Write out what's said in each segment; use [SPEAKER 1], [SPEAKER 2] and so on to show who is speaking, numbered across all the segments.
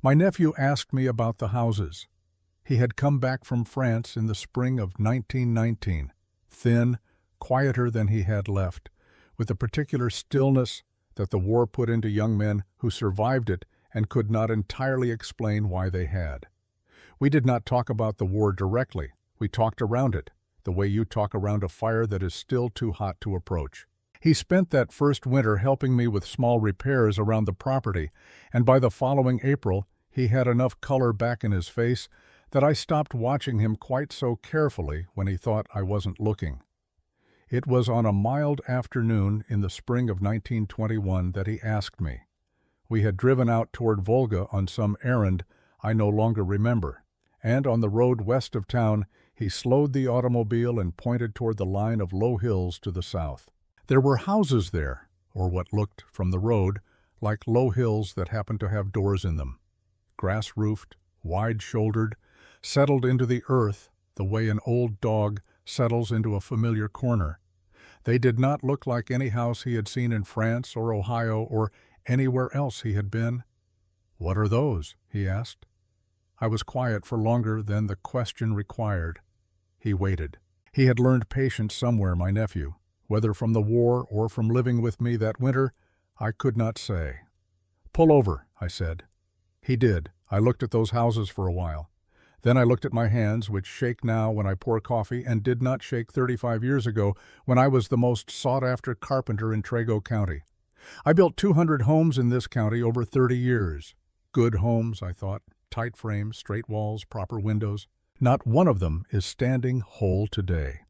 [SPEAKER 1] My nephew asked me about the houses. He had come back from France in the spring of 1919, thin, quieter than he had left, with the particular stillness that the war put into young men who survived it and could not entirely explain why they had. We did not talk about the war directly. We talked around it, the way you talk around a fire that is still too hot to approach. He spent that first winter helping me with small repairs around the property, and by the following April, he had enough color back in his face that I stopped watching him quite so carefully when he thought I wasn't looking. It was on a mild afternoon in the spring of 1921 that he asked me. We had driven out toward Volga on some errand I no longer remember, and on the road west of town, he slowed the automobile and pointed toward the line of low hills to the south. There were houses there, or what looked from the road like low hills that happened to have doors in them. Grass-roofed, wide-shouldered, settled into the earth the way an old dog settles into a familiar corner. They did not look like any house he had seen in France or Ohio or anywhere else he had been. "What are those?" he asked. I was quiet for longer than the question required. He waited. He had learned patience somewhere, my nephew. Whether from the war or from living with me that winter, I could not say. "Pull over," I said. He did. I looked at those houses for a while. Then I looked at my hands, which shake now when I pour coffee and did not shake 35 years ago when I was the most sought-after carpenter in Trego County. I built 200 homes in this county over 30 years. Good homes, I thought. Tight frames, straight walls, proper windows. Not one of them is standing whole today.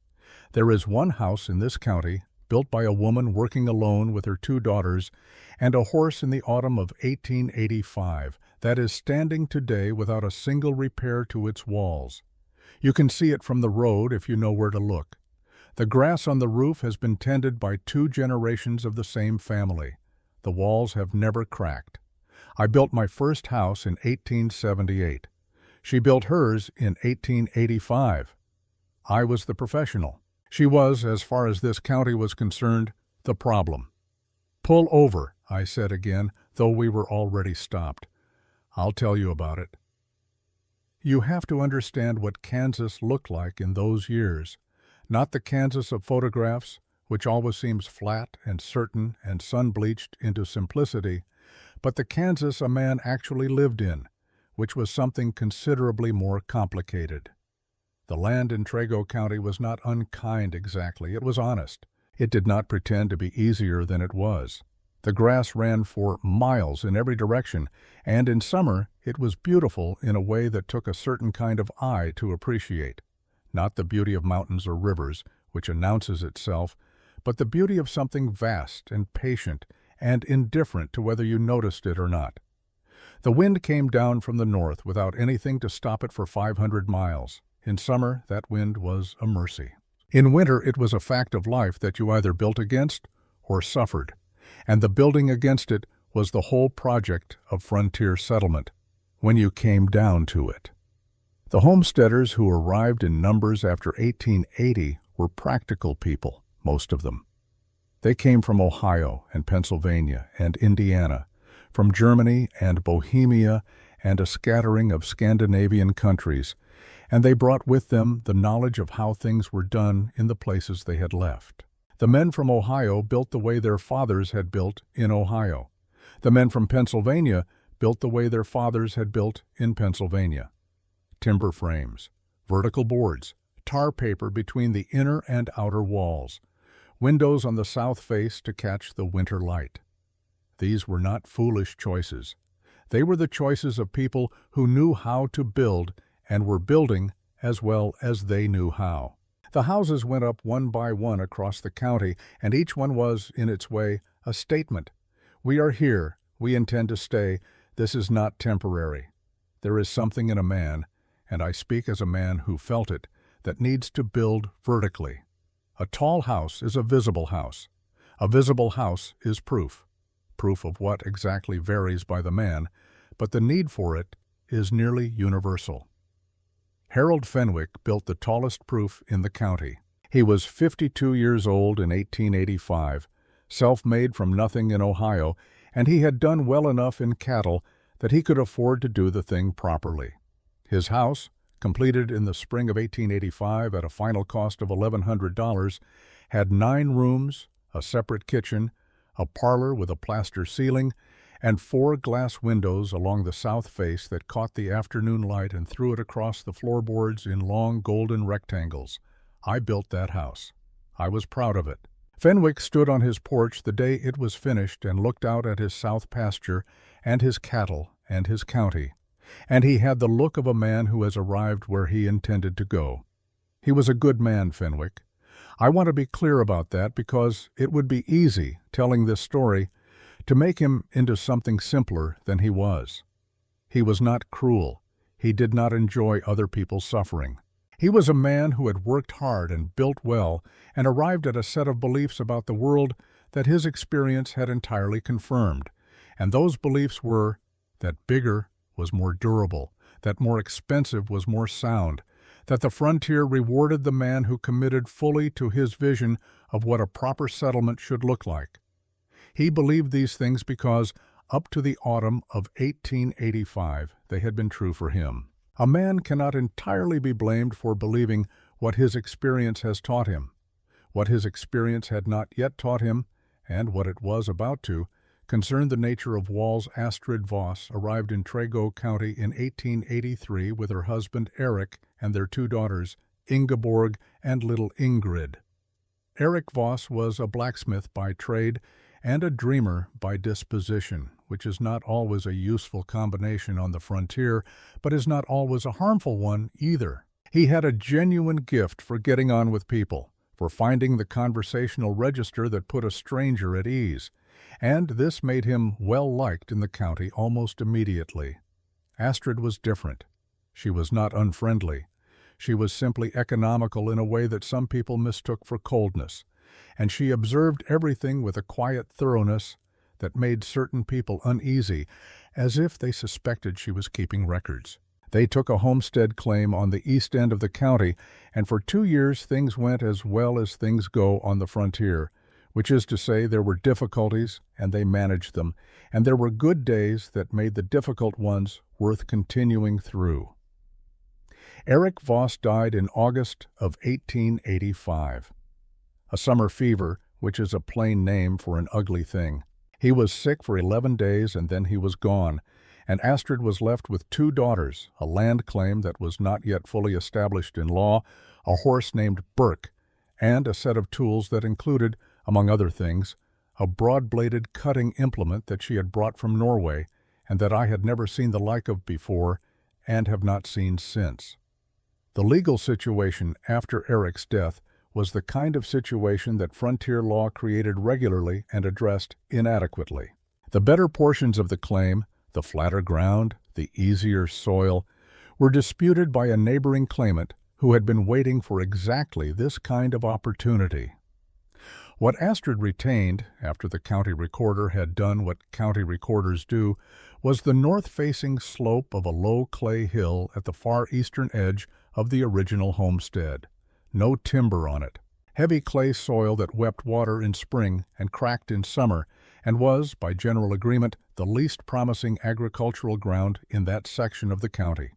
[SPEAKER 1] There is one house in this county, built by a woman working alone with her 2 daughters, and a horse in the autumn of 1885, that is standing today without a single repair to its walls. You can see it from the road if you know where to look. The grass on the roof has been tended by 2 generations of the same family. The walls have never cracked. I built my first house in 1878. She built hers in 1885. I was the professional. She was, as far as this county was concerned, the problem. "Pull over," I said again, though we were already stopped. "I'll tell you about it." You have to understand what Kansas looked like in those years. Not the Kansas of photographs, which always seems flat and certain and sun-bleached into simplicity, but the Kansas a man actually lived in, which was something considerably more complicated. The land in Trego County was not unkind exactly, it was honest. It did not pretend to be easier than it was. The grass ran for miles in every direction, and in summer it was beautiful in a way that took a certain kind of eye to appreciate. Not the beauty of mountains or rivers, which announces itself, but the beauty of something vast and patient and indifferent to whether you noticed it or not. The wind came down from the north without anything to stop it for 500 miles. In summer, that wind was a mercy. In winter, it was a fact of life that you either built against or suffered, and the building against it was the whole project of frontier settlement, when you came down to it. The homesteaders who arrived in numbers after 1880 were practical people, most of them. They came from Ohio and Pennsylvania and Indiana, from Germany and Bohemia and a scattering of Scandinavian countries, and they brought with them the knowledge of how things were done in the places they had left. The men from Ohio built the way their fathers had built in Ohio. The men from Pennsylvania built the way their fathers had built in Pennsylvania. Timber frames, vertical boards, tar paper between the inner and outer walls, windows on the south face to catch the winter light. These were not foolish choices. They were the choices of people who knew how to build and were building as well as they knew how. The houses went up one by one across the county, and each one was, in its way, a statement. We are here. We intend to stay. This is not temporary. There is something in a man, and I speak as a man who felt it, that needs to build vertically. A tall house is a visible house. A visible house is proof. Proof of what exactly varies by the man, but the need for it is nearly universal. Harold Fenwick built the tallest proof in the county. He was 52 years old in 1885, self-made from nothing in Ohio, and he had done well enough in cattle that he could afford to do the thing properly. His house, completed in the spring of 1885 at a final cost of $1,100, had 9 rooms, a separate kitchen, a parlor with a plaster ceiling, and 4 glass windows along the south face that caught the afternoon light and threw it across the floorboards in long golden rectangles. I built that house. I was proud of it. Fenwick stood on his porch the day it was finished and looked out at his south pasture and his cattle and his county, and he had the look of a man who has arrived where he intended to go. He was a good man, Fenwick. I want to be clear about that because it would be easy, telling this story, to make him into something simpler than he was. He was not cruel. He did not enjoy other people's suffering. He was a man who had worked hard and built well and arrived at a set of beliefs about the world that his experience had entirely confirmed. And those beliefs were that bigger was more durable, that more expensive was more sound, that the frontier rewarded the man who committed fully to his vision of what a proper settlement should look like. He believed these things because, up to the autumn of 1885, they had been true for him. A man cannot entirely be blamed for believing what his experience has taught him. What his experience had not yet taught him, and what it was about to, concerned the nature of Wall's Astrid Voss arrived in Trego County in 1883 with her husband Eric and their 2 daughters, Ingeborg and little Ingrid. Eric Voss was a blacksmith by trade and a dreamer by disposition, which is not always a useful combination on the frontier, but is not always a harmful one either. He had a genuine gift for getting on with people, for finding the conversational register that put a stranger at ease, and this made him well-liked in the county almost immediately. Astrid was different. She was not unfriendly. She was simply economical in a way that some people mistook for coldness, and she observed everything with a quiet thoroughness that made certain people uneasy, as if they suspected she was keeping records. They took a homestead claim on the east end of the county, and for 2 years things went as well as things go on the frontier, which is to say there were difficulties, and they managed them, and there were good days that made the difficult ones worth continuing through. Eric Voss died in August of 1885. A summer fever, which is a plain name for an ugly thing. He was sick for 11 days and then he was gone, and Astrid was left with 2 daughters, a land claim that was not yet fully established in law, a horse named Burke, and a set of tools that included, among other things, a broad-bladed cutting implement that she had brought from Norway and that I had never seen the like of before and have not seen since. The legal situation after Eric's death was the kind of situation that frontier law created regularly and addressed inadequately. The better portions of the claim, the flatter ground, the easier soil, were disputed by a neighboring claimant who had been waiting for exactly this kind of opportunity. What Astrid retained, after the county recorder had done what county recorders do, was the north-facing slope of a low clay hill at the far eastern edge of the original homestead. No timber on it. Heavy clay soil that wept water in spring and cracked in summer, and was, by general agreement, the least promising agricultural ground in that section of the county.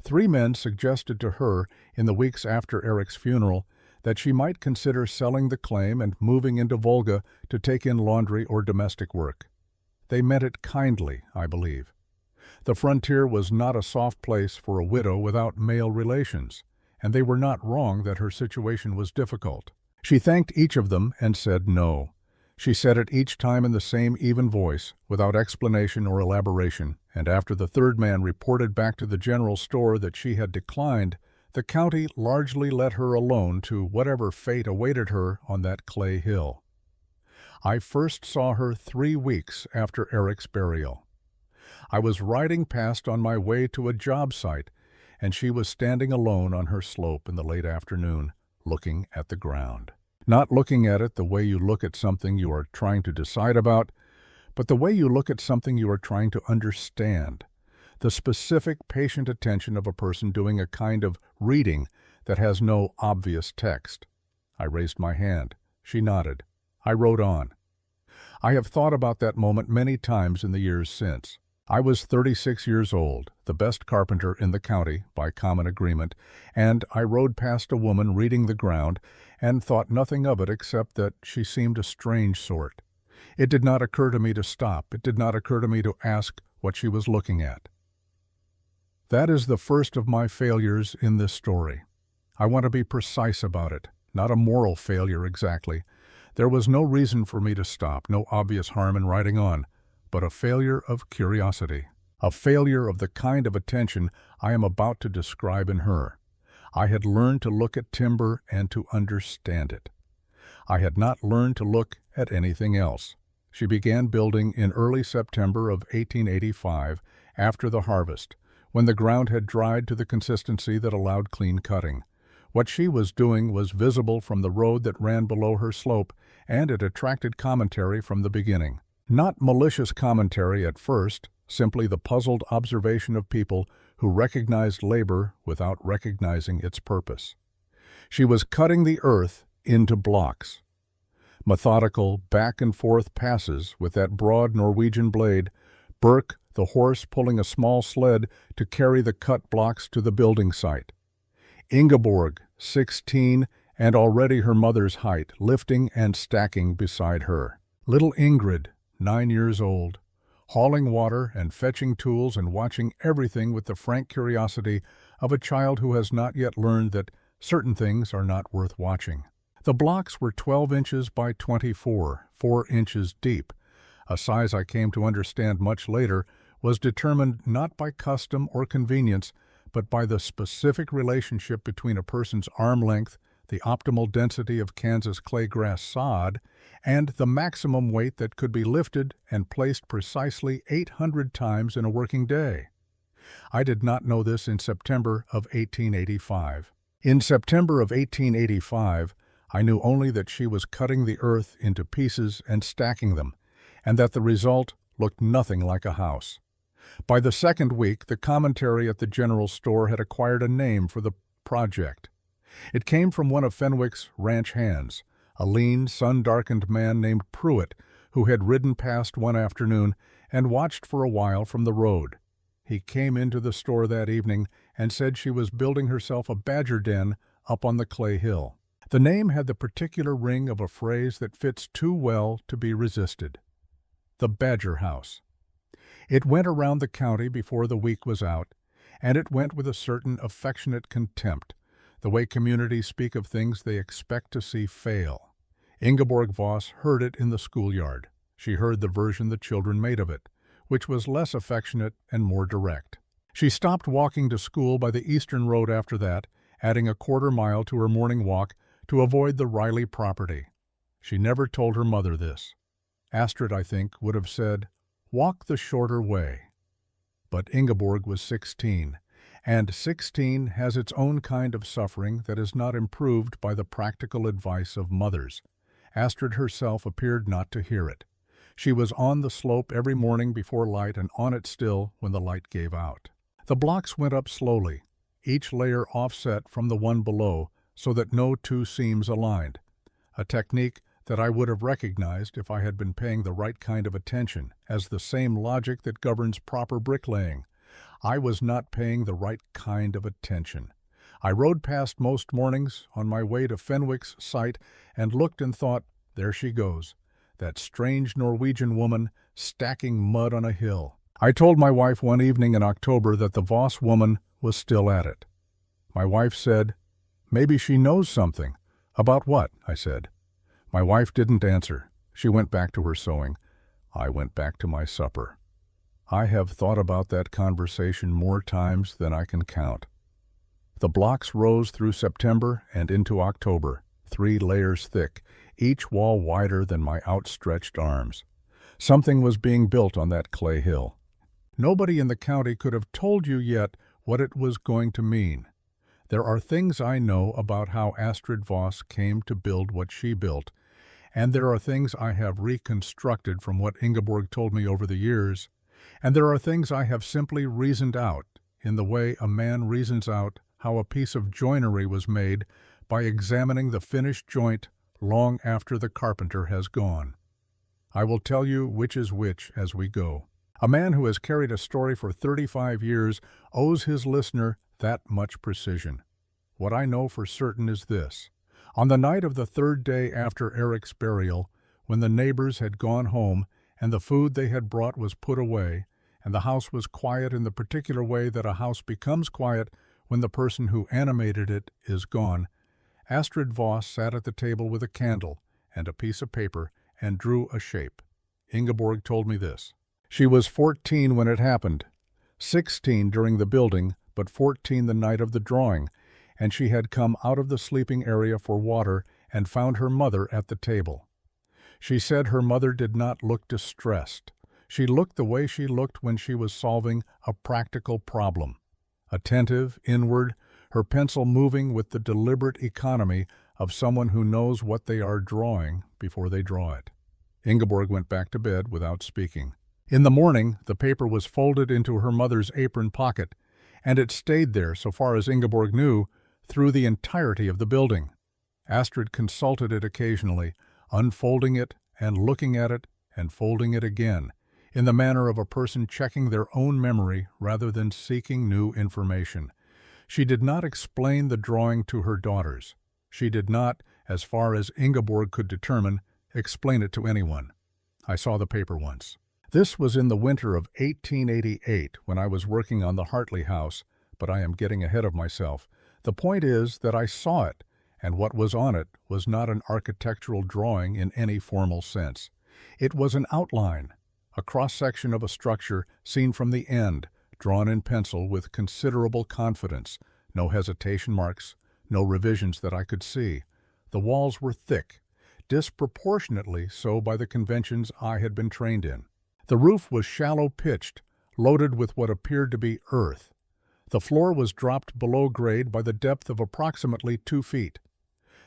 [SPEAKER 1] 3 men suggested to her, in the weeks after Eric's funeral, that she might consider selling the claim and moving into Volga to take in laundry or domestic work. They meant it kindly, I believe. The frontier was not a soft place for a widow without male relations, and they were not wrong that her situation was difficult. She thanked each of them and said no. She said it each time in the same even voice, without explanation or elaboration, and after the 3rd man reported back to the general store that she had declined, the county largely let her alone to whatever fate awaited her on that clay hill. I first saw her 3 weeks after Eric's burial. I was riding past on my way to a job site, and she was standing alone on her slope in the late afternoon, looking at the ground. Not looking at it the way you look at something you are trying to decide about, but the way you look at something you are trying to understand. The specific, patient attention of a person doing a kind of reading that has no obvious text. I raised my hand. She nodded. I rode on. I have thought about that moment many times in the years since. I was 36 years old, the best carpenter in the county, by common agreement, and I rode past a woman reading the ground and thought nothing of it except that she seemed a strange sort. It did not occur to me to stop. It did not occur to me to ask what she was looking at. That is the first of my failures in this story. I want to be precise about it, not a moral failure exactly. There was no reason for me to stop, no obvious harm in riding on, but a failure of curiosity, a failure of the kind of attention I am about to describe in her. I had learned to look at timber and to understand it. I had not learned to look at anything else. She began building in early September of 1885, after the harvest, when the ground had dried to the consistency that allowed clean cutting. What she was doing was visible from the road that ran below her slope, and it attracted commentary from the beginning. Not malicious commentary at first, simply the puzzled observation of people who recognized labor without recognizing its purpose. She was cutting the earth into blocks. Methodical, back-and-forth passes with that broad Norwegian blade, Burke, the horse, pulling a small sled to carry the cut blocks to the building site. Ingeborg, 16, and already her mother's height, lifting and stacking beside her. Little Ingrid, 9 years old, hauling water and fetching tools and watching everything with the frank curiosity of a child who has not yet learned that certain things are not worth watching. The blocks were 12 inches by 24, 4 inches deep. A size I came to understand much later was determined not by custom or convenience, but by the specific relationship between a person's arm length, the optimal density of Kansas claygrass sod, and the maximum weight that could be lifted and placed precisely 800 times in a working day. I did not know this in September of 1885. In September of 1885, I knew only that she was cutting the earth into pieces and stacking them, and that the result looked nothing like a house. By the second week, the commentary at the general store had acquired a name for the project. It came from one of Fenwick's ranch hands, a lean, sun-darkened man named Pruitt, who had ridden past one afternoon and watched for a while from the road. He came into the store that evening and said she was building herself a badger den up on the clay hill. The name had the particular ring of a phrase that fits too well to be resisted. The Badger House. It went around the county before the week was out, and it went with a certain affectionate contempt, the way communities speak of things they expect to see fail. Ingeborg Voss heard it in the schoolyard. She heard the version the children made of it, which was less affectionate and more direct. She stopped walking to school by the eastern road after that, adding a quarter mile to her morning walk to avoid the Riley property. She never told her mother this. Astrid, I think, would have said, "Walk the shorter way." But Ingeborg was 16, and 16 has its own kind of suffering that is not improved by the practical advice of mothers. Astrid herself appeared not to hear it. She was on the slope every morning before light and on it still when the light gave out. The blocks went up slowly, each layer offset from the one below, so that no two seams aligned, a technique that I would have recognized if I had been paying the right kind of attention, as the same logic that governs proper bricklaying. I was not paying the right kind of attention. I rode past most mornings on my way to Fenwick's site and looked and thought, there she goes, that strange Norwegian woman stacking mud on a hill. I told my wife one evening in October that the Voss woman was still at it. My wife said, "Maybe she knows something." "About what?" I said. My wife didn't answer. She went back to her sewing. I went back to my supper. I have thought about that conversation more times than I can count. The blocks rose through September and into October, 3 layers thick, each wall wider than my outstretched arms. Something was being built on that clay hill. Nobody in the county could have told you yet what it was going to mean. There are things I know about how Astrid Voss came to build what she built, and there are things I have reconstructed from what Ingeborg told me over the years, and there are things I have simply reasoned out in the way a man reasons out how a piece of joinery was made by examining the finished joint long after the carpenter has gone. I will tell you which is which as we go. A man who has carried a story for 35 years owes his listener that much precision. What I know for certain is this. On the night of the third day after Eric's burial, when the neighbors had gone home and the food they had brought was put away, and the house was quiet in the particular way that a house becomes quiet when the person who animated it is gone, Astrid Voss sat at the table with a candle and a piece of paper and drew a shape. Ingeborg told me this. She was 14 when it happened, 16 during the building, but 14 the night of the drawing, and she had come out of the sleeping area for water and found her mother at the table. She said her mother did not look distressed. She looked the way she looked when she was solving a practical problem. Attentive, inward, her pencil moving with the deliberate economy of someone who knows what they are drawing before they draw it. Ingeborg went back to bed without speaking. In the morning, the paper was folded into her mother's apron pocket, and it stayed there, so far as Ingeborg knew, through the entirety of the building. Astrid consulted it occasionally, unfolding it and looking at it and folding it again, in the manner of a person checking their own memory rather than seeking new information. She did not explain the drawing to her daughters. She did not, as far as Ingeborg could determine, explain it to anyone. I saw the paper once. This was in the winter of 1888 when I was working on the Hartley house, but I am getting ahead of myself. The point is that I saw it, and what was on it was not an architectural drawing in any formal sense. It was an outline, a cross-section of a structure seen from the end, drawn in pencil with considerable confidence, no hesitation marks, no revisions that I could see. The walls were thick, disproportionately so by the conventions I had been trained in. The roof was shallow-pitched, loaded with what appeared to be earth. The floor was dropped below grade by the depth of approximately 2 feet.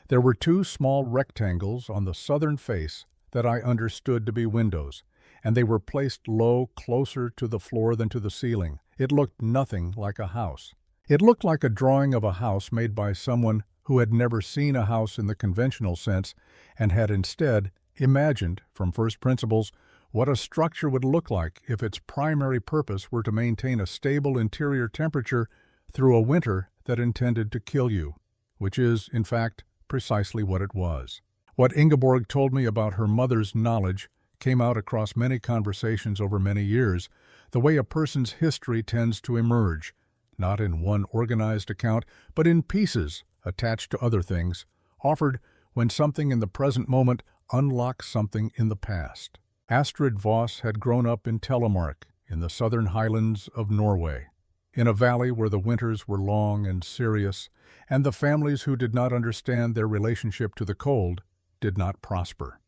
[SPEAKER 1] There were 2 small rectangles on the southern face that I understood to be windows, and they were placed low, closer to the floor than to the ceiling. It looked nothing like a house. It looked like a drawing of a house made by someone who had never seen a house in the conventional sense and had instead imagined, from first principles, what a structure would look like if its primary purpose were to maintain a stable interior temperature through a winter that intended to kill you, which is, in fact, precisely what it was. What Ingeborg told me about her mother's knowledge came out across many conversations over many years, the way a person's history tends to emerge, not in one organized account, but in pieces attached to other things, offered when something in the present moment unlocks something in the past. Astrid Voss had grown up in Telemark, in the southern highlands of Norway, in a valley where the winters were long and serious, and the families who did not understand their relationship to the cold did not prosper.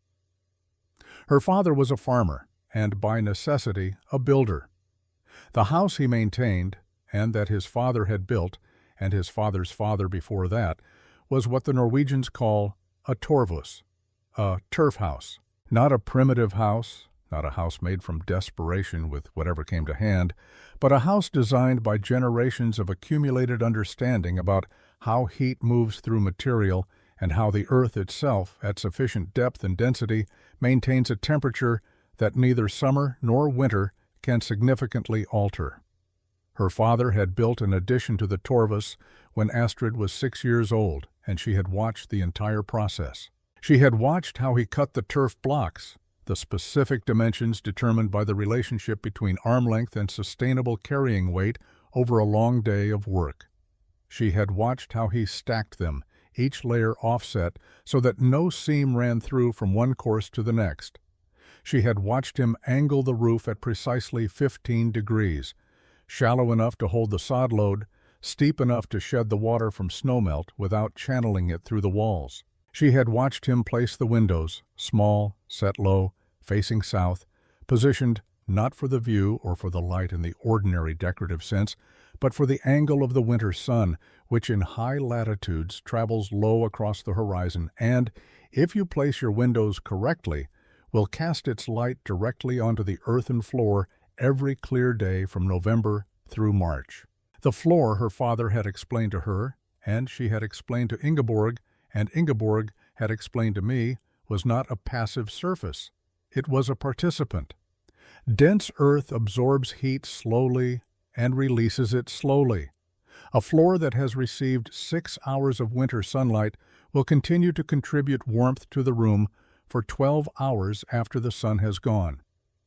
[SPEAKER 1] Her father was a farmer, and by necessity a builder. The house he maintained, and that his father had built, and his father's father before that, was what the Norwegians call a torvhus, a turf house. Not a primitive house, not a house made from desperation with whatever came to hand, but a house designed by generations of accumulated understanding about how heat moves through material and how the earth itself, at sufficient depth and density, maintains a temperature that neither summer nor winter can significantly alter. Her father had built an addition to the torvhus when Astrid was 6 years old, and she had watched the entire process. She had watched how he cut the turf blocks, the specific dimensions determined by the relationship between arm length and sustainable carrying weight over a long day of work. She had watched how he stacked them, each layer offset so that no seam ran through from one course to the next. She had watched him angle the roof at precisely 15 degrees, shallow enough to hold the sod load, steep enough to shed the water from snowmelt without channeling it through the walls. She had watched him place the windows, small, set low, facing south, positioned not for the view or for the light in the ordinary decorative sense, but for the angle of the winter sun, which in high latitudes travels low across the horizon and, if you place your windows correctly, will cast its light directly onto the earthen floor every clear day from November through March. The floor her father had explained to her, and she had explained to Ingeborg, and Ingeborg had explained to me, was not a passive surface. It was a participant. Dense earth absorbs heat slowly and releases it slowly. A floor that has received 6 hours of winter sunlight will continue to contribute warmth to the room for 12 hours after the sun has gone.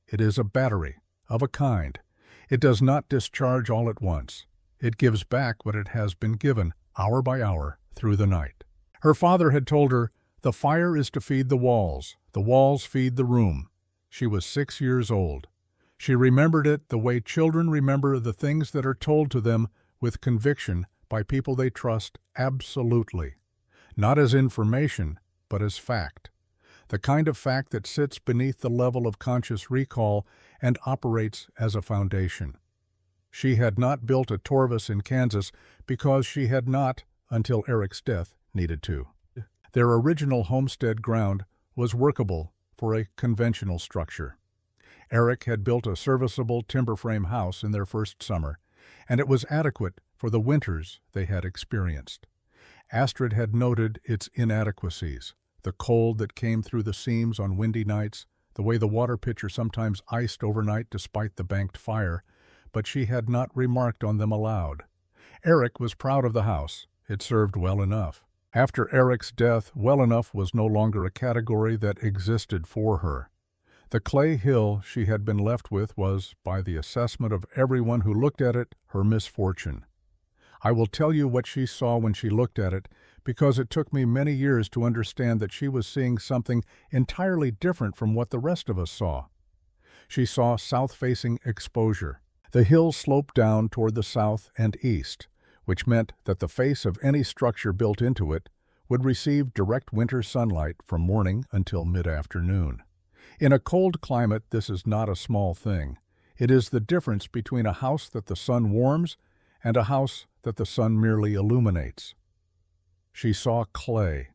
[SPEAKER 1] It is a battery, of a kind. It does not discharge all at once. It gives back what it has been given, hour by hour, through the night. Her father had told her, "The fire is to feed the walls feed the room." She was 6 years old. She remembered it the way children remember the things that are told to them with conviction by people they trust absolutely. Not as information, but as fact. The kind of fact that sits beneath the level of conscious recall and operates as a foundation. She had not built a Torvus in Kansas because she had not, until Eric's death, needed to. Their original homestead ground was workable for a conventional structure. Eric had built a serviceable timber frame house in their first summer, and it was adequate for the winters they had experienced. Astrid had noted its inadequacies, the cold that came through the seams on windy nights, the way the water pitcher sometimes iced overnight despite the banked fire, but she had not remarked on them aloud. Eric was proud of the house. It served well enough. After Eric's death, well enough was no longer a category that existed for her. The clay hill she had been left with was, by the assessment of everyone who looked at it, her misfortune. I will tell you what she saw when she looked at it, because it took me many years to understand that she was seeing something entirely different from what the rest of us saw. She saw south-facing exposure. The hill sloped down toward the south and east, which meant that the face of any structure built into it would receive direct winter sunlight from morning until mid-afternoon. In a cold climate, this is not a small thing. It is the difference between a house that the sun warms and a house that the sun merely illuminates. She saw clay,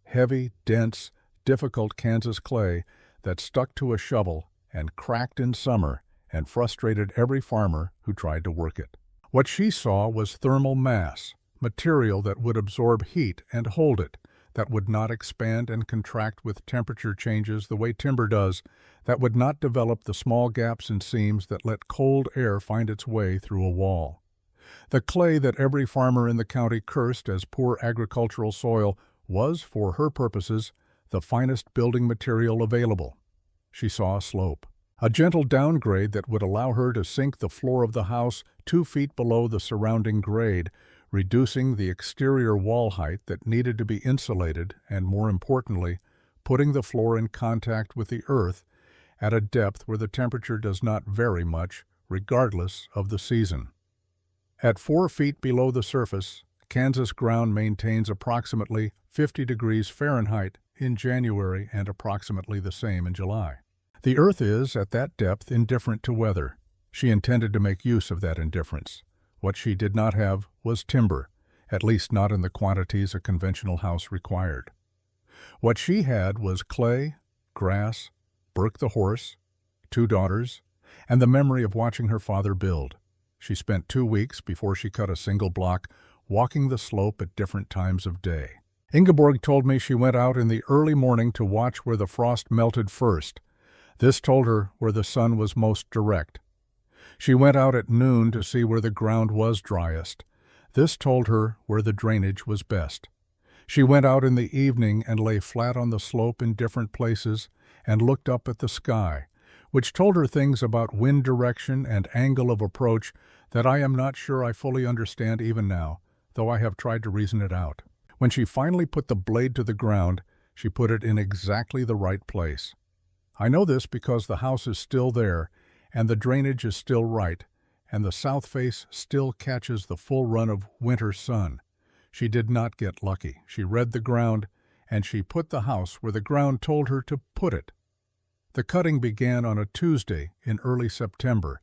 [SPEAKER 1] heavy, dense, difficult Kansas clay that stuck to a shovel and cracked in summer and frustrated every farmer who tried to work it. What she saw was thermal mass, material that would absorb heat and hold it, that would not expand and contract with temperature changes the way timber does, that would not develop the small gaps and seams that let cold air find its way through a wall. The clay that every farmer in the county cursed as poor agricultural soil was, for her purposes, the finest building material available. She saw a slope, a gentle downgrade that would allow her to sink the floor of the house 2 feet below the surrounding grade, reducing the exterior wall height that needed to be insulated and, more importantly, putting the floor in contact with the earth at a depth where the temperature does not vary much, regardless of the season. At 4 feet below the surface, Kansas ground maintains approximately 50 degrees Fahrenheit in January and approximately the same in July. The earth is, at that depth, indifferent to weather. She intended to make use of that indifference. What she did not have was timber, at least not in the quantities a conventional house required. What she had was clay, grass, Burke the horse, 2 daughters, and the memory of watching her father build. She spent 2 weeks before she cut a single block, walking the slope at different times of day. Ingeborg told me she went out in the early morning to watch where the frost melted first. This told her where the sun was most direct. She went out at noon to see where the ground was driest. This told her where the drainage was best. She went out in the evening and lay flat on the slope in different places and looked up at the sky, which told her things about wind direction and angle of approach that I am not sure I fully understand even now, though I have tried to reason it out. When she finally put the blade to the ground, she put it in exactly the right place. I know this because the house is still there, and the drainage is still right, and the south face still catches the full run of winter sun. She did not get lucky. She read the ground, and she put the house where the ground told her to put it. The cutting began on a Tuesday in early September,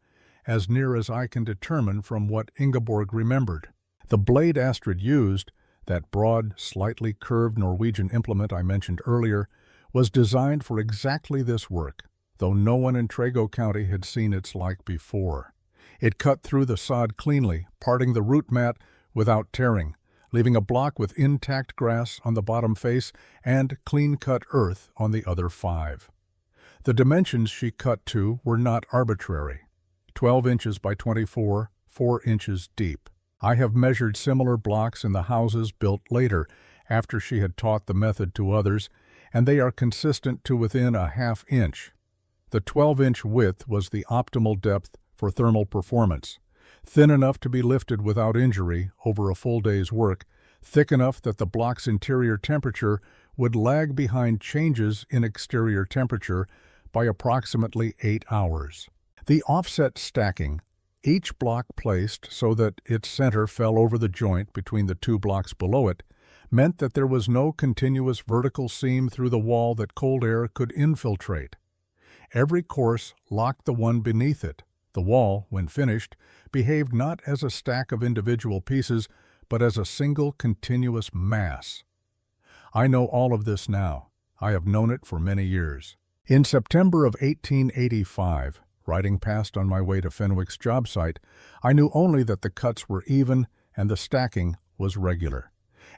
[SPEAKER 1] as near as I can determine from what Ingeborg remembered. The blade Astrid used, that broad, slightly curved Norwegian implement I mentioned earlier, was designed for exactly this work, though no one in Trego County had seen its like before. It cut through the sod cleanly, parting the root mat without tearing, leaving a block with intact grass on the bottom face and clean-cut earth on the other 5. The dimensions she cut to were not arbitrary. 12 inches by 24, 4 inches deep. I have measured similar blocks in the houses built later, after she had taught the method to others, and they are consistent to within a half inch. The 12-inch width was the optimal depth for thermal performance, thin enough to be lifted without injury over a full day's work, thick enough that the block's interior temperature would lag behind changes in exterior temperature by approximately 8 hours. The offset stacking, each block placed so that its center fell over the joint between the two blocks below it, meant that there was no continuous vertical seam through the wall that cold air could infiltrate. Every course locked the one beneath it. The wall, when finished, behaved not as a stack of individual pieces, but as a single continuous mass. I know all of this now. I have known it for many years. In September of 1885, riding past on my way to Fenwick's job site, I knew only that the cuts were even and the stacking was regular,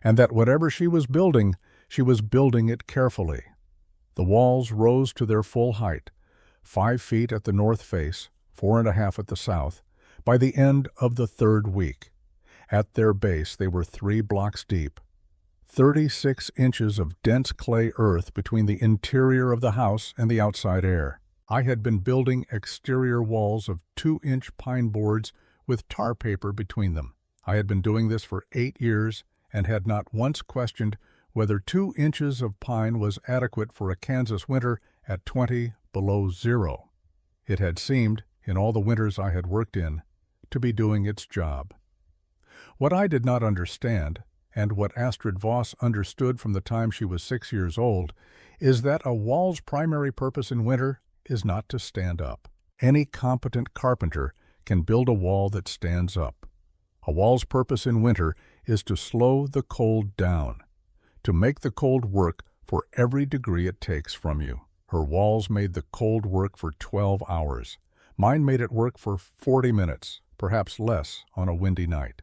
[SPEAKER 1] and that whatever she was building it carefully. The walls rose to their full height, 5 feet at the north face, 4.5 at the south, by the end of the 3rd week. At their base they were 3 blocks deep, 36 inches of dense clay earth between the interior of the house and the outside air. I had been building exterior walls of 2-inch pine boards with tar paper between them. I had been doing this for 8 years and had not once questioned whether 2 inches of pine was adequate for a Kansas winter at 20 below zero. It had seemed, in all the winters I had worked in, to be doing its job. What I did not understand, and what Astrid Voss understood from the time she was 6 years old, is that a wall's primary purpose in winter is not to stand up. Any competent carpenter can build a wall that stands up. A wall's purpose in winter is to slow the cold down, to make the cold work for every degree it takes from you. Her walls made the cold work for 12 hours. Mine made it work for 40 minutes, perhaps less, on a windy night.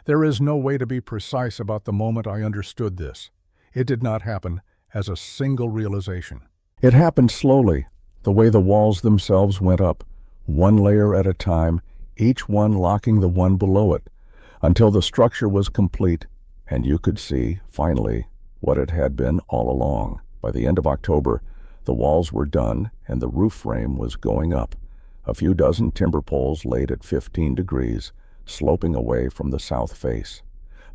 [SPEAKER 1] There is no way to be precise about the moment I understood this. It did not happen as a single realization. It happened slowly, the way the walls themselves went up, one layer at a time, each one locking the one below it, until the structure was complete, and you could see, finally, what it had been all along. By the end of October, the walls were done and the roof frame was going up, a few dozen timber poles laid at 15 degrees, sloping away from the south face.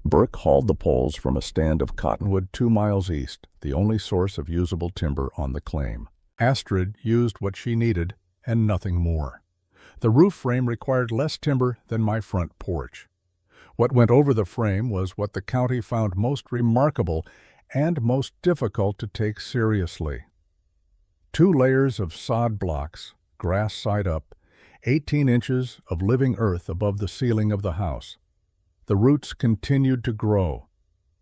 [SPEAKER 1] Burke hauled the poles from a stand of cottonwood 2 miles east, the only source of usable timber on the claim. Astrid used what she needed and nothing more. The roof frame required less timber than my front porch. What went over the frame was what the county found most remarkable and most difficult to take seriously. 2 layers of sod blocks, grass side up, 18 inches of living earth above the ceiling of the house. The roots continued to grow.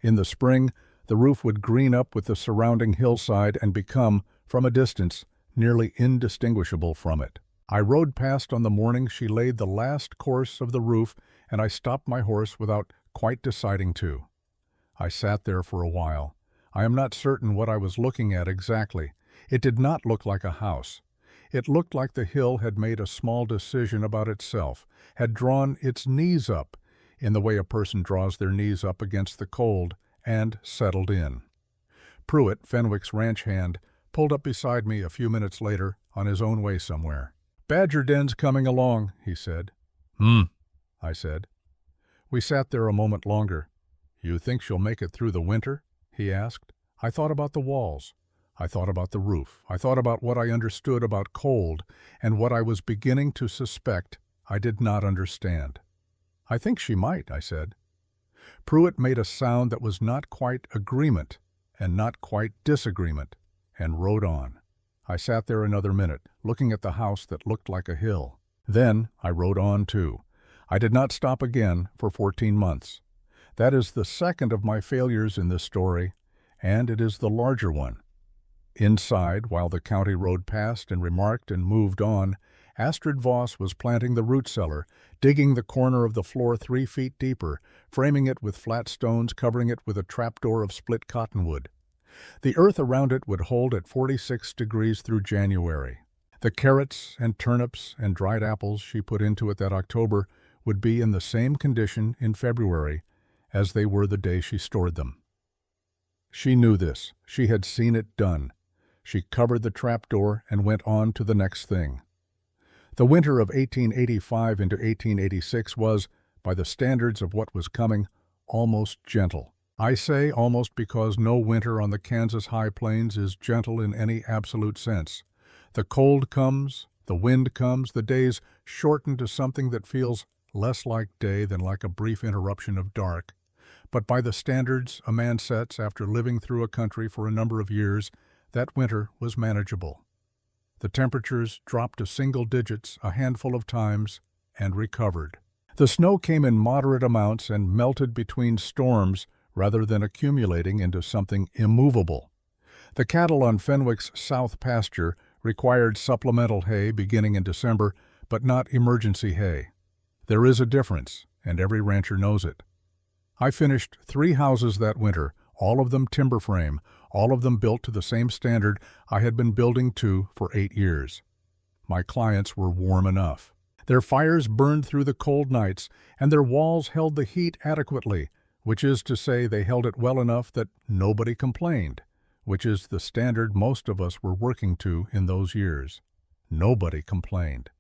[SPEAKER 1] In the spring, the roof would green up with the surrounding hillside and become, from a distance, nearly indistinguishable from it. I rode past on the morning she laid the last course of the roof, and I stopped my horse without quite deciding to. I sat there for a while. I am not certain what I was looking at exactly. It did not look like a house. It looked like the hill had made a small decision about itself, had drawn its knees up, in the way a person draws their knees up against the cold, and settled in. Pruitt, Fenwick's ranch hand, pulled up beside me a few minutes later on his own way somewhere. "Badger den's coming along," he said. I said. We sat there a moment longer. "You think she'll make it through the winter?" he asked. I thought about the walls. I thought about the roof. I thought about what I understood about cold and what I was beginning to suspect I did not understand. "I think she might," I said. Pruitt made a sound that was not quite agreement and not quite disagreement, and rode on. I sat there another minute, looking at the house that looked like a hill. Then I rode on too. I did not stop again for 14 months. That is the second of my failures in this story, and it is the larger one. Inside, while the county rode past and remarked and moved on, Astrid Voss was planting the root cellar, digging the corner of the floor 3 feet deeper, framing it with flat stones, covering it with a trapdoor of split cottonwood. The earth around it would hold at 46 degrees through January. The carrots and turnips and dried apples she put into it that October would be in the same condition in February as they were the day she stored them. She knew this. She had seen it done. She covered the trapdoor and went on to the next thing. The winter of 1885 into 1886 was, by the standards of what was coming, almost gentle. I say almost because no winter on the Kansas high plains is gentle in any absolute sense. The cold comes, the wind comes, the days shorten to something that feels less like day than like a brief interruption of dark. But by the standards a man sets after living through a country for a number of years, that winter was manageable. The temperatures dropped to single digits a handful of times and recovered. The snow came in moderate amounts and melted between storms rather than accumulating into something immovable. The cattle on Fenwick's south pasture required supplemental hay beginning in December, but not emergency hay. There is a difference, and every rancher knows it. I finished 3 houses that winter, all of them timber frame, all of them built to the same standard I had been building to for 8 years. My clients were warm enough. Their fires burned through the cold nights, and their walls held the heat adequately, which is to say they held it well enough that nobody complained, which is the standard most of us were working to in those years. Nobody complained.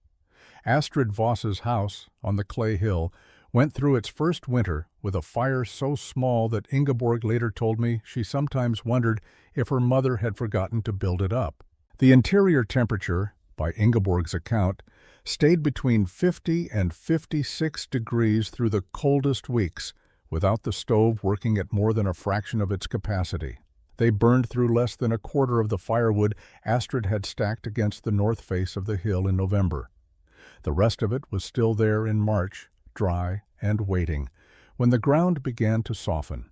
[SPEAKER 1] Astrid Voss's house on the Clay Hill went through its first winter with a fire so small that Ingeborg later told me she sometimes wondered if her mother had forgotten to build it up. The interior temperature, by Ingeborg's account, stayed between 50 and 56 degrees through the coldest weeks, without the stove working at more than a fraction of its capacity. They burned through less than a quarter of the firewood Astrid had stacked against the north face of the hill in November. The rest of it was still there in March, dry and waiting, when the ground began to soften.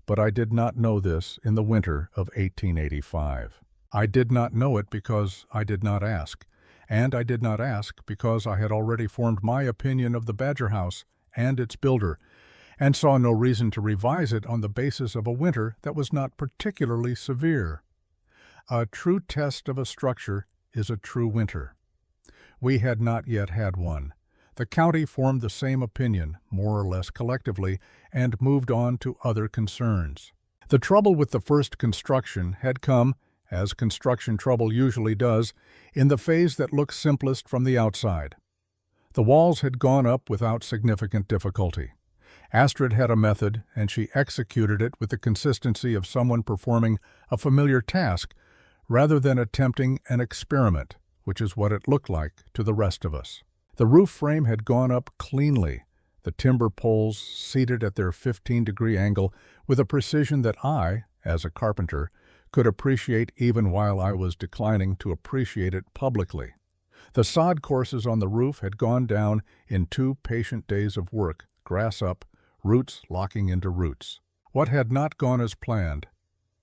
[SPEAKER 1] But I did not know this in the winter of 1885. I did not know it because I did not ask, and I did not ask because I had already formed my opinion of the Badger House and its builder, and saw no reason to revise it on the basis of a winter that was not particularly severe. A true test of a structure is a true winter. We had not yet had one. The county formed the same opinion, more or less collectively, and moved on to other concerns. The trouble with the first construction had come, as construction trouble usually does, in the phase that looks simplest from the outside. The walls had gone up without significant difficulty. Astrid had a method, and she executed it with the consistency of someone performing a familiar task rather than attempting an experiment, which is what it looked like to the rest of us. The roof frame had gone up cleanly, the timber poles seated at their 15-degree angle with a precision that I, as a carpenter, could appreciate even while I was declining to appreciate it publicly. The sod courses on the roof had gone down in 2 patient days of work, grass up, roots locking into roots. What had not gone as planned,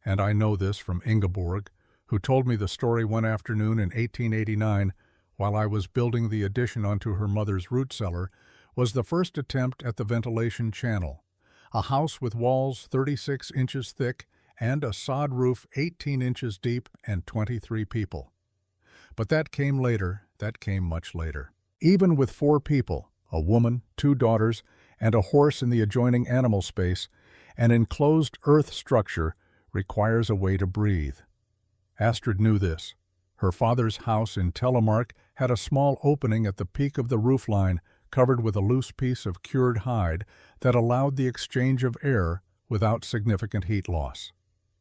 [SPEAKER 1] and I know this from Ingeborg, who told me the story one afternoon in 1889 while I was building the addition onto her mother's root cellar, was the first attempt at the ventilation channel, a house with walls 36 inches thick and a sod roof 18 inches deep and 23 people. But that came later, that came much later. Even with 4 people, a woman, 2 daughters, and a horse in the adjoining animal space, an enclosed earth structure requires a way to breathe. Astrid knew this. Her father's house in Telemark had a small opening at the peak of the roof line covered with a loose piece of cured hide that allowed the exchange of air without significant heat loss.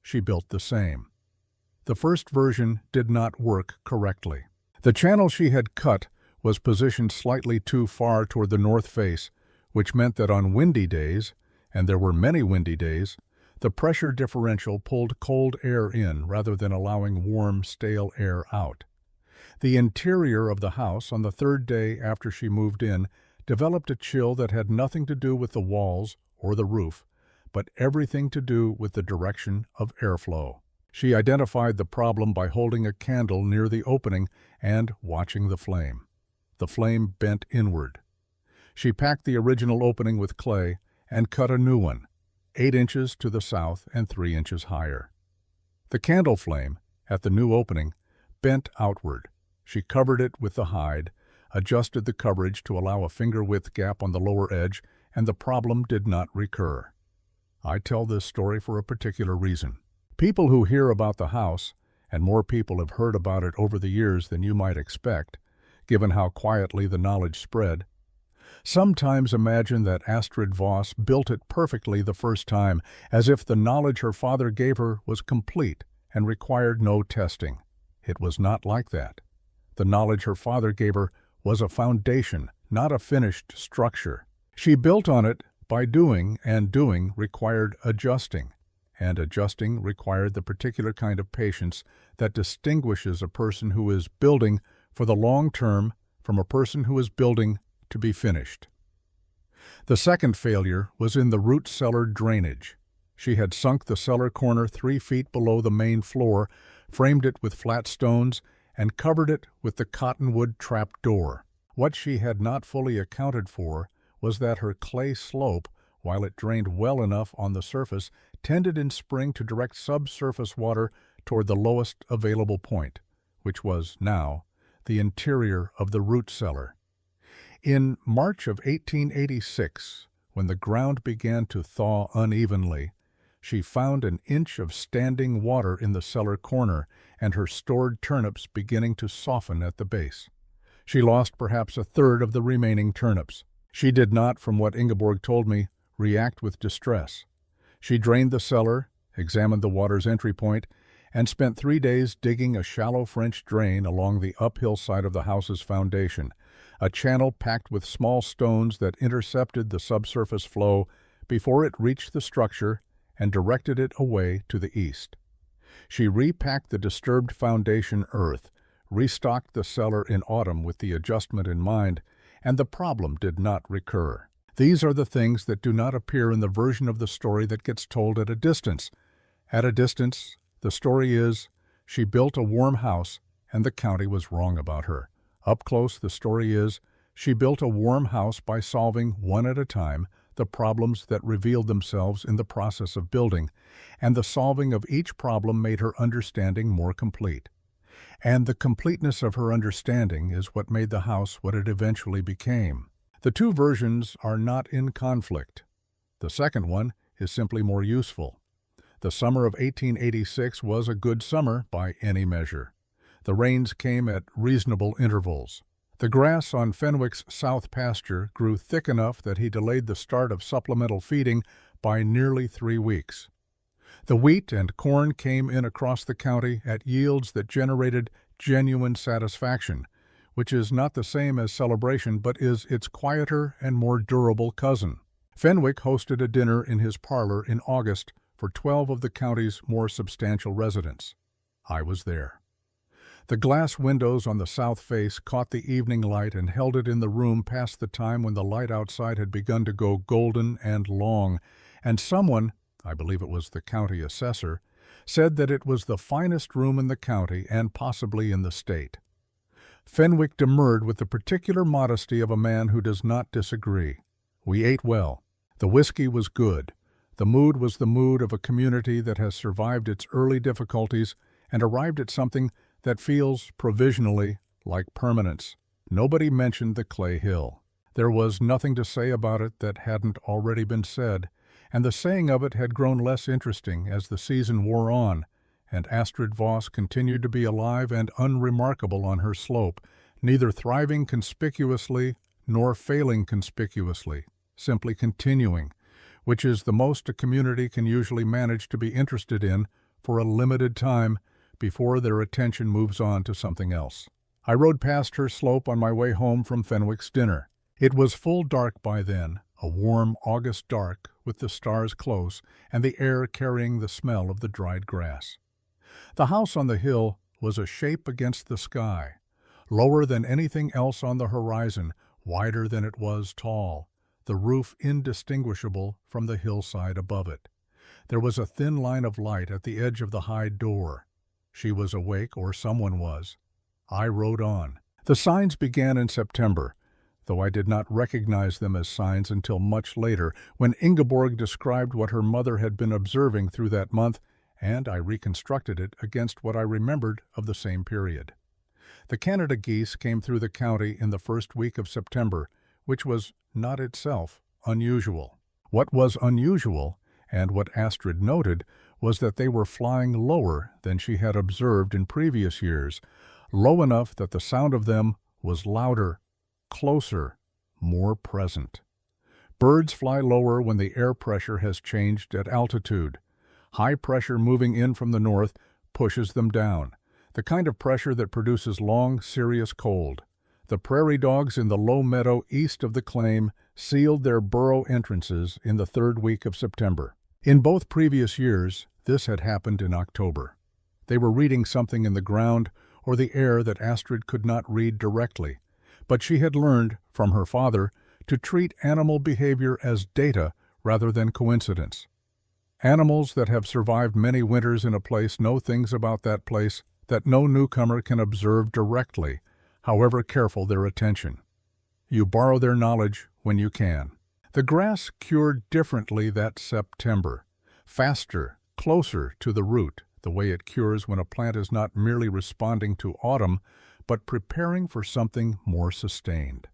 [SPEAKER 1] She built the same. The first version did not work correctly. The channel she had cut was positioned slightly too far toward the north face, which meant that on windy days, and there were many windy days, the pressure differential pulled cold air in rather than allowing warm, stale air out. The interior of the house on the 3rd day after she moved in developed a chill that had nothing to do with the walls or the roof, but everything to do with the direction of airflow. She identified the problem by holding a candle near the opening and watching the flame. The flame bent inward. She packed the original opening with clay and cut a new one, 8 inches to the south and 3 inches higher. The candle flame, at the new opening, bent outward. She covered it with the hide, adjusted the coverage to allow a finger-width gap on the lower edge, and the problem did not recur. I tell this story for a particular reason. People who hear about the house, and more people have heard about it over the years than you might expect, given how quietly the knowledge spread, sometimes imagine that Astrid Voss built it perfectly the first time, as if the knowledge her father gave her was complete and required no testing. It was not like that. The knowledge her father gave her was a foundation, not a finished structure. She built on it by doing, and doing required adjusting, and adjusting required the particular kind of patience that distinguishes a person who is building for the long term from a person who is building to be finished. The second failure was in the root cellar drainage. She had sunk the cellar corner 3 feet below the main floor, framed it with flat stones, and covered it with the cottonwood trap door. What she had not fully accounted for was that her clay slope, while it drained well enough on the surface, tended in spring to direct subsurface water toward the lowest available point, which was, now, the interior of the root cellar. In March of 1886, when the ground began to thaw unevenly, she found an inch of standing water in the cellar corner and her stored turnips beginning to soften at the base. She lost perhaps a third of the remaining turnips. She did not, from what Ingeborg told me, react with distress. She drained the cellar, examined the water's entry point, and spent 3 days digging a shallow French drain along the uphill side of the house's foundation, a channel packed with small stones that intercepted the subsurface flow before it reached the structure and directed it away to the east. She repacked the disturbed foundation earth, restocked the cellar in autumn with the adjustment in mind, and the problem did not recur. These are the things that do not appear in the version of the story that gets told at a distance. At a distance, the story is, she built a warm house and the county was wrong about her. Up close, the story is, she built a warm house by solving, one at a time, the problems that revealed themselves in the process of building, and the solving of each problem made her understanding more complete. And the completeness of her understanding is what made the house what it eventually became. The two versions are not in conflict. The second one is simply more useful. The summer of 1886 was a good summer by any measure. The rains came at reasonable intervals. The grass on Fenwick's south pasture grew thick enough that he delayed the start of supplemental feeding by nearly 3 weeks. The wheat and corn came in across the county at yields that generated genuine satisfaction, which is not the same as celebration but is its quieter and more durable cousin. Fenwick hosted a dinner in his parlor in August for 12 of the county's more substantial residents. I was there. The glass windows on the south face caught the evening light and held it in the room past the time when the light outside had begun to go golden and long, and someone, I believe it was the county assessor, said that it was the finest room in the county and possibly in the state. Fenwick demurred with the particular modesty of a man who does not disagree. We ate well. The whiskey was good. The mood was the mood of a community that has survived its early difficulties and arrived at something that feels, provisionally, like permanence. Nobody mentioned the clay hill. There was nothing to say about it that hadn't already been said, and the saying of it had grown less interesting as the season wore on, and Astrid Voss continued to be alive and unremarkable on her slope, neither thriving conspicuously nor failing conspicuously, simply continuing, which is the most a community can usually manage to be interested in for a limited time before their attention moves on to something else. I rode past her slope on my way home from Fenwick's dinner. It was full dark by then, a warm August dark with the stars close and the air carrying the smell of the dried grass. The house on the hill was a shape against the sky, lower than anything else on the horizon, wider than it was tall, the roof indistinguishable from the hillside above it. There was a thin line of light at the edge of the high door. She was awake, or someone was. I rode on. The signs began in September, though I did not recognize them as signs until much later, when Ingeborg described what her mother had been observing through that month and I reconstructed it against what I remembered of the same period. The Canada geese came through the county in the first week of September, which was not itself unusual. What was unusual, and what Astrid noted, was that they were flying lower than she had observed in previous years, low enough that the sound of them was louder, closer, more present. Birds fly lower when the air pressure has changed at altitude. High pressure moving in from the north pushes them down, the kind of pressure that produces long, serious cold. The prairie dogs in the low meadow east of the claim sealed their burrow entrances in the third week of September. In both previous years, this had happened in October. They were reading something in the ground or the air that Astrid could not read directly, but she had learned, from her father, to treat animal behavior as data rather than coincidence. Animals that have survived many winters in a place know things about that place that no newcomer can observe directly, however careful their attention. You borrow their knowledge when you can. The grass cured differently that September, faster, closer to the root, the way it cures when a plant is not merely responding to autumn, but preparing for something more sustained.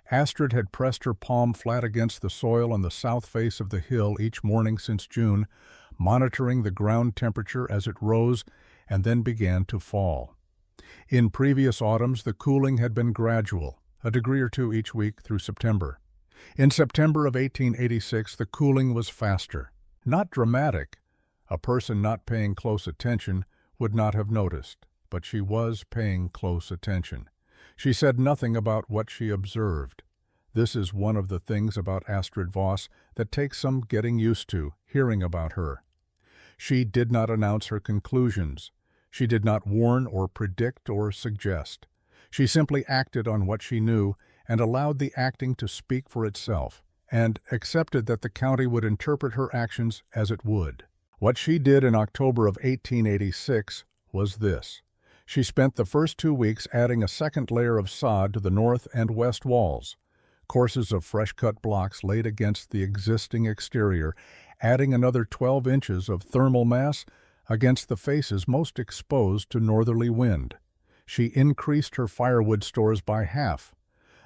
[SPEAKER 1] Astrid had pressed her palm flat against the soil on the south face of the hill each morning since June, monitoring the ground temperature as it rose and then began to fall. In previous autumns, the cooling had been gradual, a degree or two each week through September. In September of 1886, the cooling was faster. Not dramatic. A person not paying close attention would not have noticed, but she was paying close attention. She said nothing about what she observed. This is one of the things about Astrid Voss that takes some getting used to, hearing about her. She did not announce her conclusions. She did not warn or predict or suggest. She simply acted on what she knew and allowed the acting to speak for itself, and accepted that the county would interpret her actions as it would. What she did in October of 1886 was this. She spent the first 2 weeks adding a second layer of sod to the north and west walls, courses of fresh-cut blocks laid against the existing exterior, adding another 12 inches of thermal mass against the faces most exposed to northerly wind. She increased her firewood stores by half.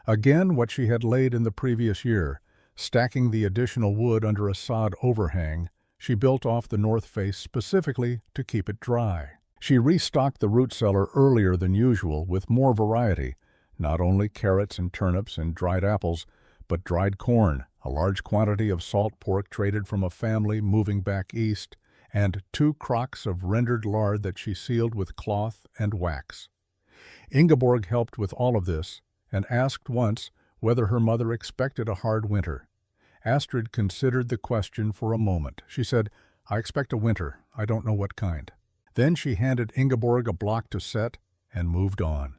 [SPEAKER 1] Again, what she had laid in the previous year, stacking the additional wood under a sod overhang, she built off the north face specifically to keep it dry. She restocked the root cellar earlier than usual with more variety, not only carrots and turnips and dried apples, but dried corn, a large quantity of salt pork traded from a family moving back east, and 2 crocks of rendered lard that she sealed with cloth and wax. Ingeborg helped with all of this, and asked once whether her mother expected a hard winter. Astrid considered the question for a moment. She said, "I expect a winter. I don't know what kind." Then she handed Ingeborg a block to set and moved on.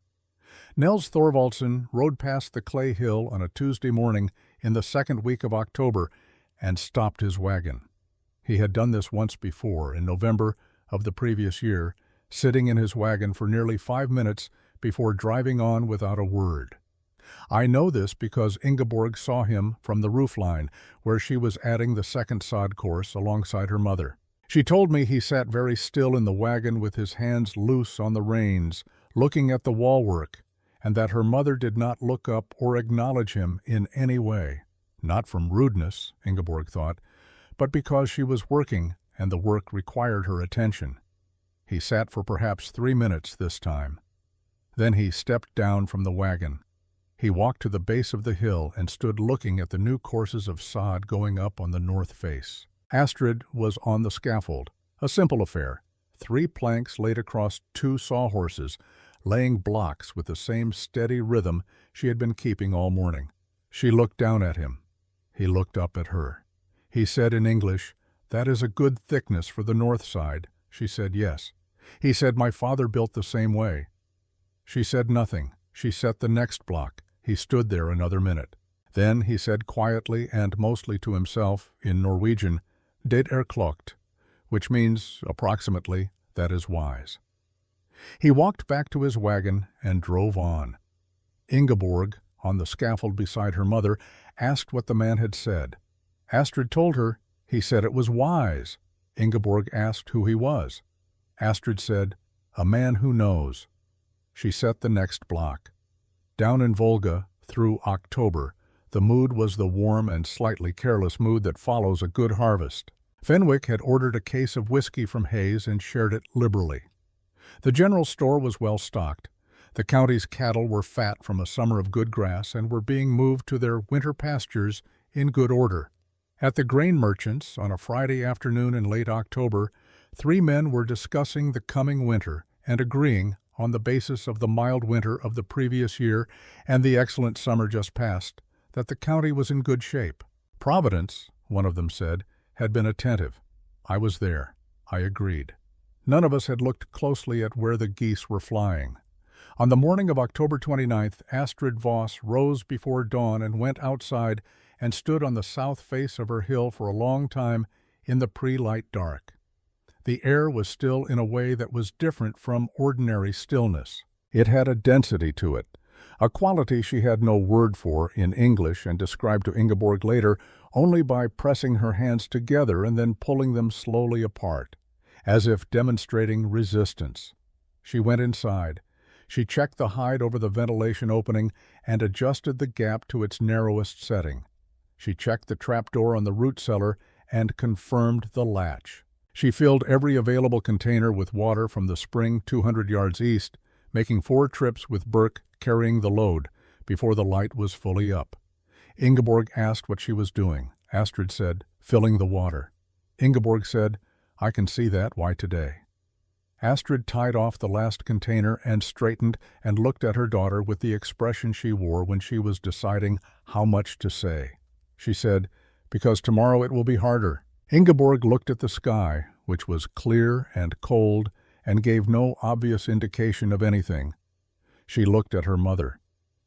[SPEAKER 1] Nels Thorvaldsen rode past the clay hill on a Tuesday morning in the second week of October and stopped his wagon. He had done this once before, in November of the previous year, sitting in his wagon for nearly 5 minutes before driving on without a word. I know this because Ingeborg saw him from the roofline, where she was adding the second sod course alongside her mother. She told me he sat very still in the wagon with his hands loose on the reins, looking at the wallwork, and that her mother did not look up or acknowledge him in any way. Not from rudeness, Ingeborg thought, but because she was working and the work required her attention. He sat for perhaps 3 minutes this time. Then he stepped down from the wagon. He walked to the base of the hill and stood looking at the new courses of sod going up on the north face. Astrid was on the scaffold, a simple affair, 3 planks laid across 2 sawhorses, laying blocks with the same steady rhythm she had been keeping all morning. She looked down at him. He looked up at her. He said in English, "That is a good thickness for the north side." She said yes. He said, "My father built the same way." She said nothing. She set the next block. He stood there another minute. Then he said quietly and mostly to himself, in Norwegian, "Det klokt," which means, approximately, "that is wise." He walked back to his wagon and drove on. Ingeborg, on the scaffold beside her mother, asked what the man had said. Astrid told her he said it was wise. Ingeborg asked who he was. Astrid said, "A man who knows." She set the next block. Down in Volga, through October, the mood was the warm and slightly careless mood that follows a good harvest. Fenwick had ordered a case of whiskey from Hayes and shared it liberally. The general store was well stocked. The county's cattle were fat from a summer of good grass and were being moved to their winter pastures in good order. At the grain merchant's, on a Friday afternoon in late October, 3 men were discussing the coming winter and agreeing, on the basis of the mild winter of the previous year and the excellent summer just past, that the county was in good shape. Providence, one of them said, had been attentive. I was there. I agreed. None of us had looked closely at where the geese were flying. On the morning of October 29th, Astrid Voss rose before dawn and went outside and stood on the south face of her hill for a long time in the pre-light dark. The air was still in a way that was different from ordinary stillness. It had a density to it, a quality she had no word for in English and described to Ingeborg later only by pressing her hands together and then pulling them slowly apart, as if demonstrating resistance. She went inside. She checked the hide over the ventilation opening and adjusted the gap to its narrowest setting. She checked the trapdoor on the root cellar and confirmed the latch. She filled every available container with water from the spring 200 yards east, making 4 trips with Burke carrying the load before the light was fully up. Ingeborg asked what she was doing. Astrid said, "Filling the water." Ingeborg said, "I can see that. Why today?" Astrid tied off the last container and straightened and looked at her daughter with the expression she wore when she was deciding how much to say. She said, "Because tomorrow it will be harder." Ingeborg looked at the sky, which was clear and cold and gave no obvious indication of anything. She looked at her mother.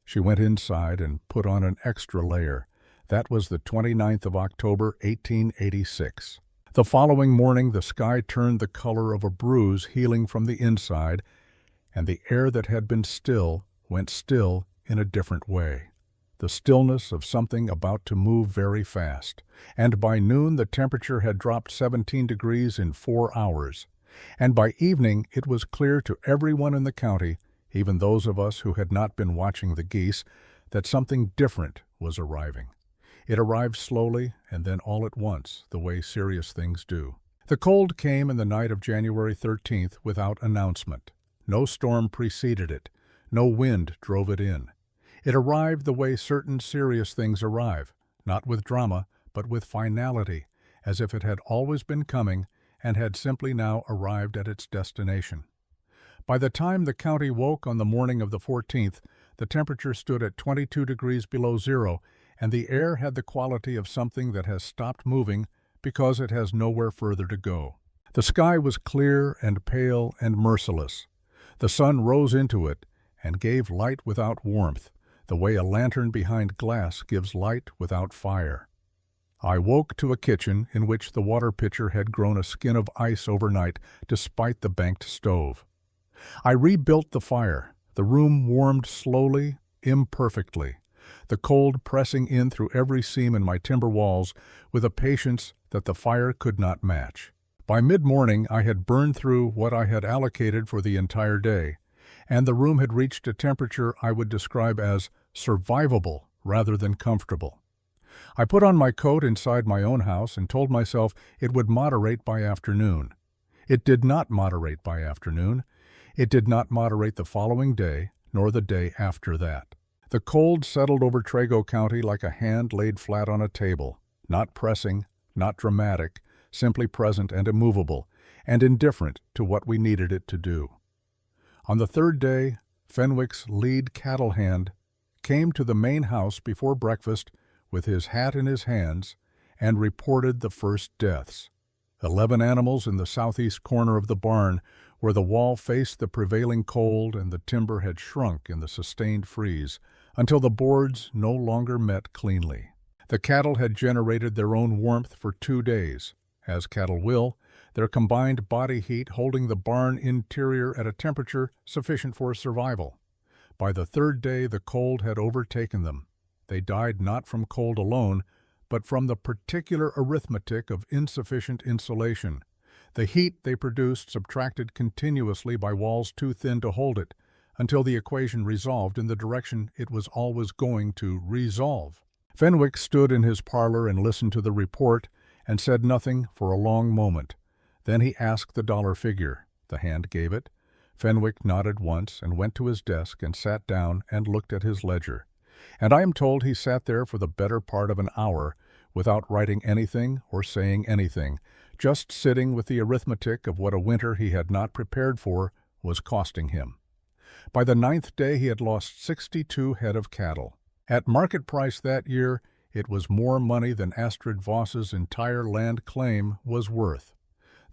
[SPEAKER 1] She went inside and put on an extra layer. That was the 29th of October, 1886. The following morning the sky turned the color of a bruise healing from the inside, and the air that had been still went still in a different way. The stillness of something about to move very fast, and by noon the temperature had dropped 17 degrees in 4 hours, and by evening it was clear to everyone in the county, even those of us who had not been watching the geese, that something different was arriving. It arrived slowly and then all at once, the way serious things do. The cold came in the night of January 13th without announcement. No storm preceded it. No wind drove it in. It arrived the way certain serious things arrive, not with drama, but with finality, as if it had always been coming and had simply now arrived at its destination. By the time the county woke on the morning of the 14th, the temperature stood at 22 degrees below zero, and the air had the quality of something that has stopped moving because it has nowhere further to go. The sky was clear and pale and merciless. The sun rose into it and gave light without warmth, the way a lantern behind glass gives light without fire. I woke to a kitchen in which the water pitcher had grown a skin of ice overnight despite the banked stove. I rebuilt the fire. The room warmed slowly, imperfectly, the cold pressing in through every seam in my timber walls with a patience that the fire could not match. By mid-morning I had burned through what I had allocated for the entire day, and the room had reached a temperature I would describe as survivable rather than comfortable. I put on my coat inside my own house and told myself it would moderate by afternoon. It did not moderate by afternoon. It did not moderate the following day, nor the day after that. The cold settled over Trego County like a hand laid flat on a table, not pressing, not dramatic, simply present and immovable, and indifferent to what we needed it to do. On the 3rd day, Fenwick's lead cattle hand came to the main house before breakfast with his hat in his hands and reported the first deaths. 11 animals in the southeast corner of the barn, where the wall faced the prevailing cold and the timber had shrunk in the sustained freeze until the boards no longer met cleanly. The cattle had generated their own warmth for 2 days, as cattle will, their combined body heat holding the barn interior at a temperature sufficient for survival. By the 3rd day the cold had overtaken them. They died not from cold alone, but from the particular arithmetic of insufficient insulation, The heat they produced subtracted continuously by walls too thin to hold it, until the equation resolved in the direction it was always going to resolve. Fenwick stood in his parlor and listened to the report and said nothing for a long moment. Then he asked the dollar figure. The hand gave it. Fenwick nodded once and went to his desk and sat down and looked at his ledger. And I am told he sat there for the better part of an hour without writing anything or saying anything, just sitting with the arithmetic of what a winter he had not prepared for was costing him. By the 9th day he had lost 62 head of cattle. At market price that year, it was more money than Astrid Voss's entire land claim was worth.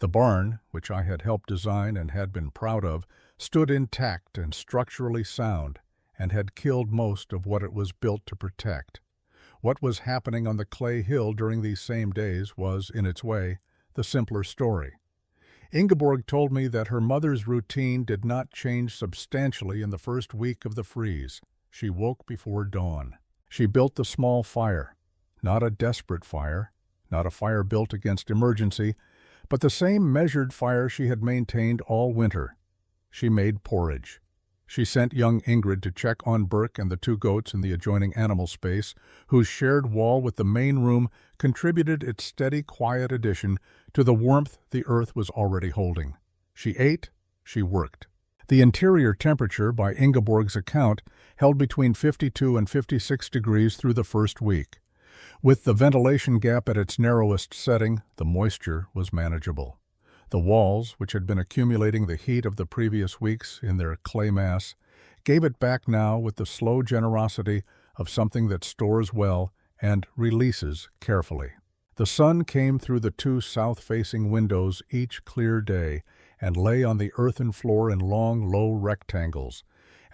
[SPEAKER 1] The barn, which I had helped design and had been proud of, stood intact and structurally sound, and had killed most of what it was built to protect. What was happening on the clay hill during these same days was, in its way, the simpler story. Ingeborg told me that her mother's routine did not change substantially in the first week of the freeze. She woke before dawn. She built the small fire, not a desperate fire, not a fire built against emergency, but the same measured fire she had maintained all winter. She made porridge. She sent young Ingrid to check on Burke and the 2 goats in the adjoining animal space, whose shared wall with the main room contributed its steady, quiet addition to the warmth the earth was already holding. She ate, she worked. The interior temperature, by Ingeborg's account, held between 52 and 56 degrees through the first week. With the ventilation gap at its narrowest setting, the moisture was manageable. The walls, which had been accumulating the heat of the previous weeks in their clay mass, gave it back now with the slow generosity of something that stores well and releases carefully. The sun came through the 2 south-facing windows each clear day and lay on the earthen floor in long, low rectangles,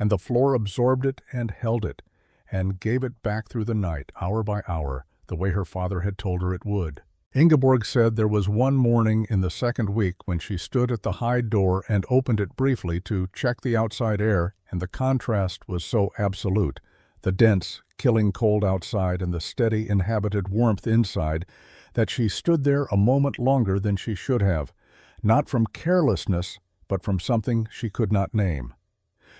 [SPEAKER 1] and the floor absorbed it and held it, and gave it back through the night, hour by hour, the way her father had told her it would. Ingeborg said there was one morning in the 2nd week when she stood at the high door and opened it briefly to check the outside air, and the contrast was so absolute, the dense, killing cold outside and the steady, inhabited warmth inside, that she stood there a moment longer than she should have, not from carelessness, but from something she could not name.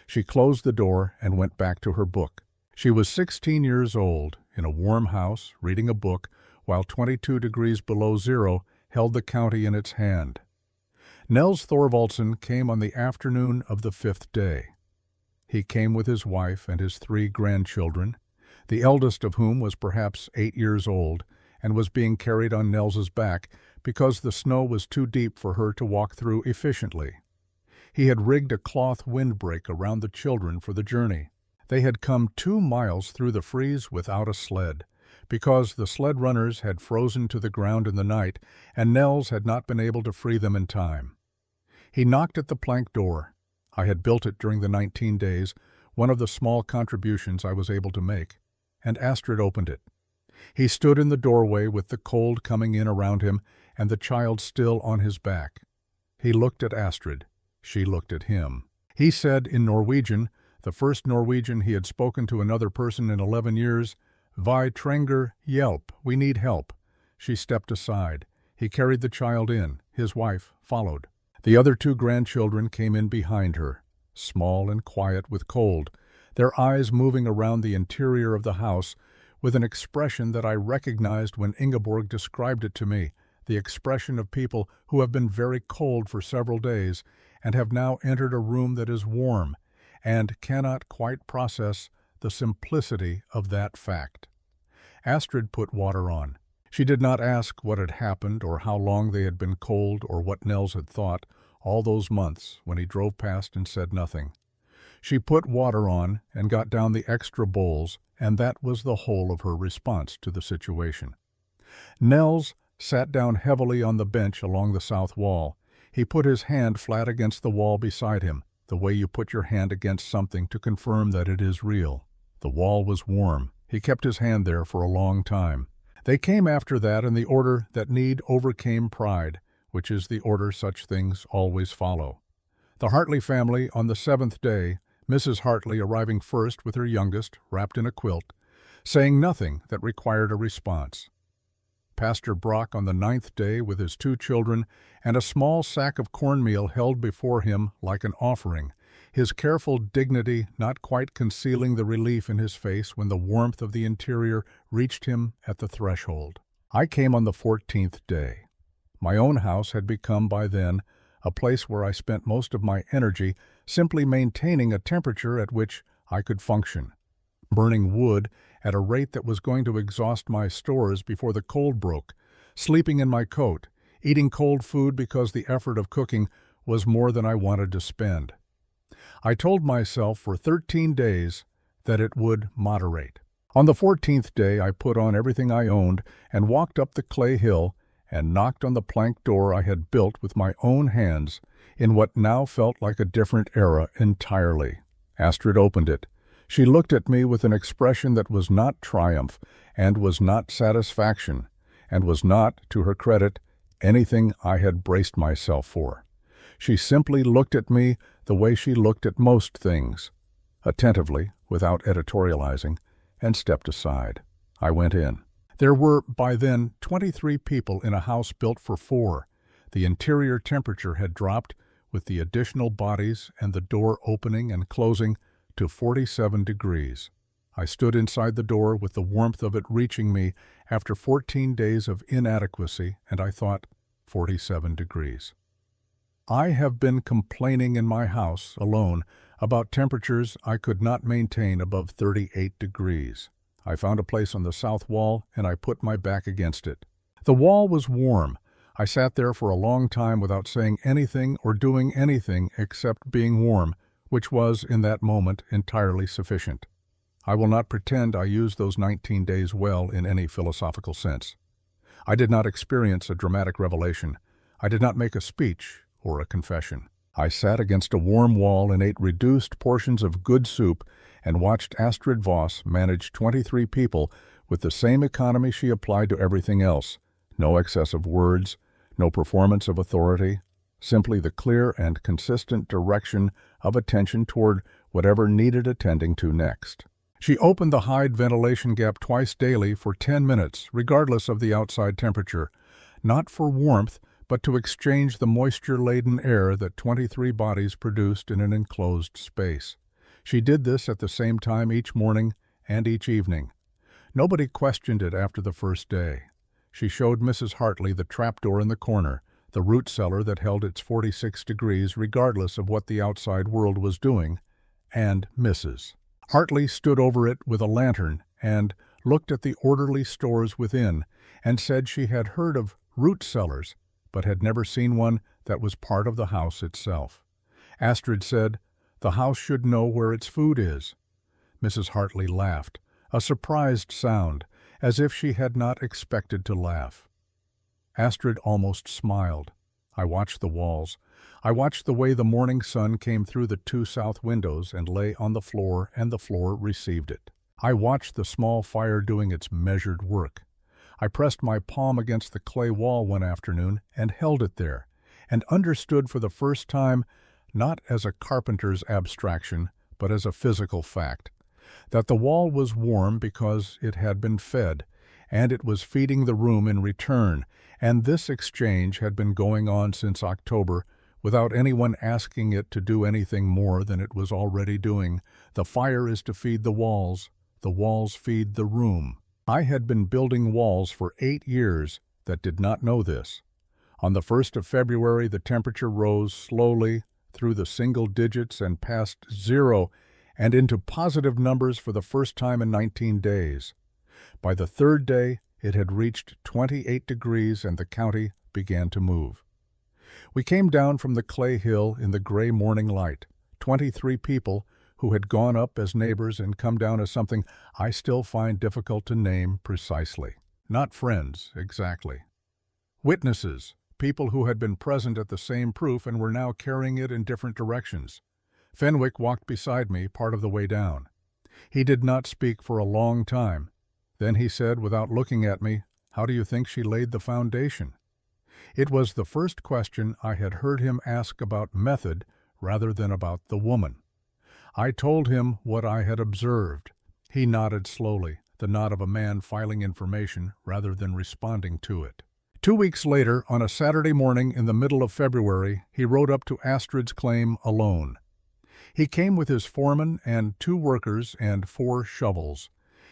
[SPEAKER 1] She closed the door and went back to her book. She was 16 years old, in a warm house, reading a book, while 22 degrees below zero held the county in its hand. Nels Thorvaldsen came on the afternoon of the 5th day. He came with his wife and his 3 grandchildren, the eldest of whom was perhaps 8 years old, and was being carried on Nels's back because the snow was too deep for her to walk through efficiently. He had rigged a cloth windbreak around the children for the journey. They had come 2 miles through the freeze without a sled, because the sled runners had frozen to the ground in the night, and Nels had not been able to free them in time. He knocked at the plank door. I had built it during the 19 days, one of the small contributions I was able to make, and Astrid opened it. He stood in the doorway with the cold coming in around him and the child still on his back. He looked at Astrid. She looked at him. He said in Norwegian, the first Norwegian he had spoken to another person in 11 years, "Vi trenger hjelp, we need help." She stepped aside. He carried the child in. His wife followed. The other 2 grandchildren came in behind her, small and quiet with cold, their eyes moving around the interior of the house with an expression that I recognized when Ingeborg described it to me, the expression of people who have been very cold for several days and have now entered a room that is warm and cannot quite process the simplicity of that fact. Astrid put water on. She did not ask what had happened or how long they had been cold or what Nels had thought all those months when he drove past and said nothing. She put water on and got down the extra bowls, and that was the whole of her response to the situation. Nels sat down heavily on the bench along the south wall. He put his hand flat against the wall beside him, the way you put your hand against something to confirm that it is real. The wall was warm. He kept his hand there for a long time. They came after that in the order that need overcame pride, which is the order such things always follow. The Hartley family on the 7th day, Mrs. Hartley arriving first with her youngest, wrapped in a quilt, saying nothing that required a response. Pastor Brock on the 9th day with his 2 children and a small sack of cornmeal held before him like an offering, his careful dignity not quite concealing the relief in his face when the warmth of the interior reached him at the threshold. I came on the 14th day. My own house had become by then a place where I spent most of my energy simply maintaining a temperature at which I could function, burning wood at a rate that was going to exhaust my stores before the cold broke, sleeping in my coat, eating cold food because the effort of cooking was more than I wanted to spend. I told myself for 13 days that it would moderate. On the 14th day I put on everything I owned and walked up the clay hill and knocked on the plank door I had built with my own hands in what now felt like a different era entirely. Astrid opened it. She looked at me with an expression that was not triumph and was not satisfaction, and was not, to her credit, anything I had braced myself for. She simply looked at me the way she looked at most things, attentively, without editorializing, and stepped aside. I went in. There were, by then, 23 people in a house built for 4. The interior temperature had dropped, with the additional bodies and the door opening and closing, to 47 degrees. I stood inside the door with the warmth of it reaching me after 14 days of inadequacy, and I thought, 47 degrees. I have been complaining in my house, alone, about temperatures I could not maintain above 38 degrees. I found a place on the south wall, and I put my back against it. The wall was warm. I sat there for a long time without saying anything or doing anything except being warm, which was, in that moment, entirely sufficient. I will not pretend I used those 19 days well in any philosophical sense. I did not experience a dramatic revelation. I did not make a speech or a confession. I sat against a warm wall and ate reduced portions of good soup and watched Astrid Voss manage 23 people with the same economy she applied to everything else. No excessive words, no performance of authority, simply the clear and consistent direction of attention toward whatever needed attending to next. She opened the hide ventilation gap twice daily for 10 minutes, regardless of the outside temperature, not for warmth, but to exchange the moisture-laden air that 23 bodies produced in an enclosed space. She did this at the same time each morning and each evening. Nobody questioned it after the first day. She showed Mrs. Hartley the trapdoor in the corner, the root cellar that held its 46 degrees regardless of what the outside world was doing, and Mrs. Hartley stood over it with a lantern and looked at the orderly stores within and said she had heard of root cellars, but had never seen one that was part of the house itself. Astrid said, "The house should know where its food is." Mrs. Hartley laughed, a surprised sound, as if she had not expected to laugh. Astrid almost smiled. I watched the walls. I watched the way the morning sun came through the 2 south windows and lay on the floor, and the floor received it. I watched the small fire doing its measured work. I pressed my palm against the clay wall one afternoon and held it there, and understood for the first time, not as a carpenter's abstraction, but as a physical fact, that the wall was warm because it had been fed, and it was feeding the room in return, and this exchange had been going on since October without anyone asking it to do anything more than it was already doing. The fire is to feed the walls feed the room. I had been building walls for 8 years that did not know this. On the 1st of February, the temperature rose slowly through the single digits and past 0 and into positive numbers for the first time in 19 days. By the 3rd day, it had reached 28 degrees and the county began to move. We came down from the clay hill in the gray morning light, 23 people who had gone up as neighbors and come down as something I still find difficult to name precisely. Not friends, exactly. Witnesses, people who had been present at the same proof and were now carrying it in different directions. Fenwick walked beside me part of the way down. He did not speak for a long time. Then he said, without looking at me, "How do you think she laid the foundation?" It was the first question I had heard him ask about method rather than about the woman. I told him what I had observed. He nodded slowly. the nod of a man filing information rather than responding to it. 2 weeks later, on a Saturday morning in the middle of February, he rode up to Astrid's claim alone. He came with his foreman and 2 workers and 4 shovels.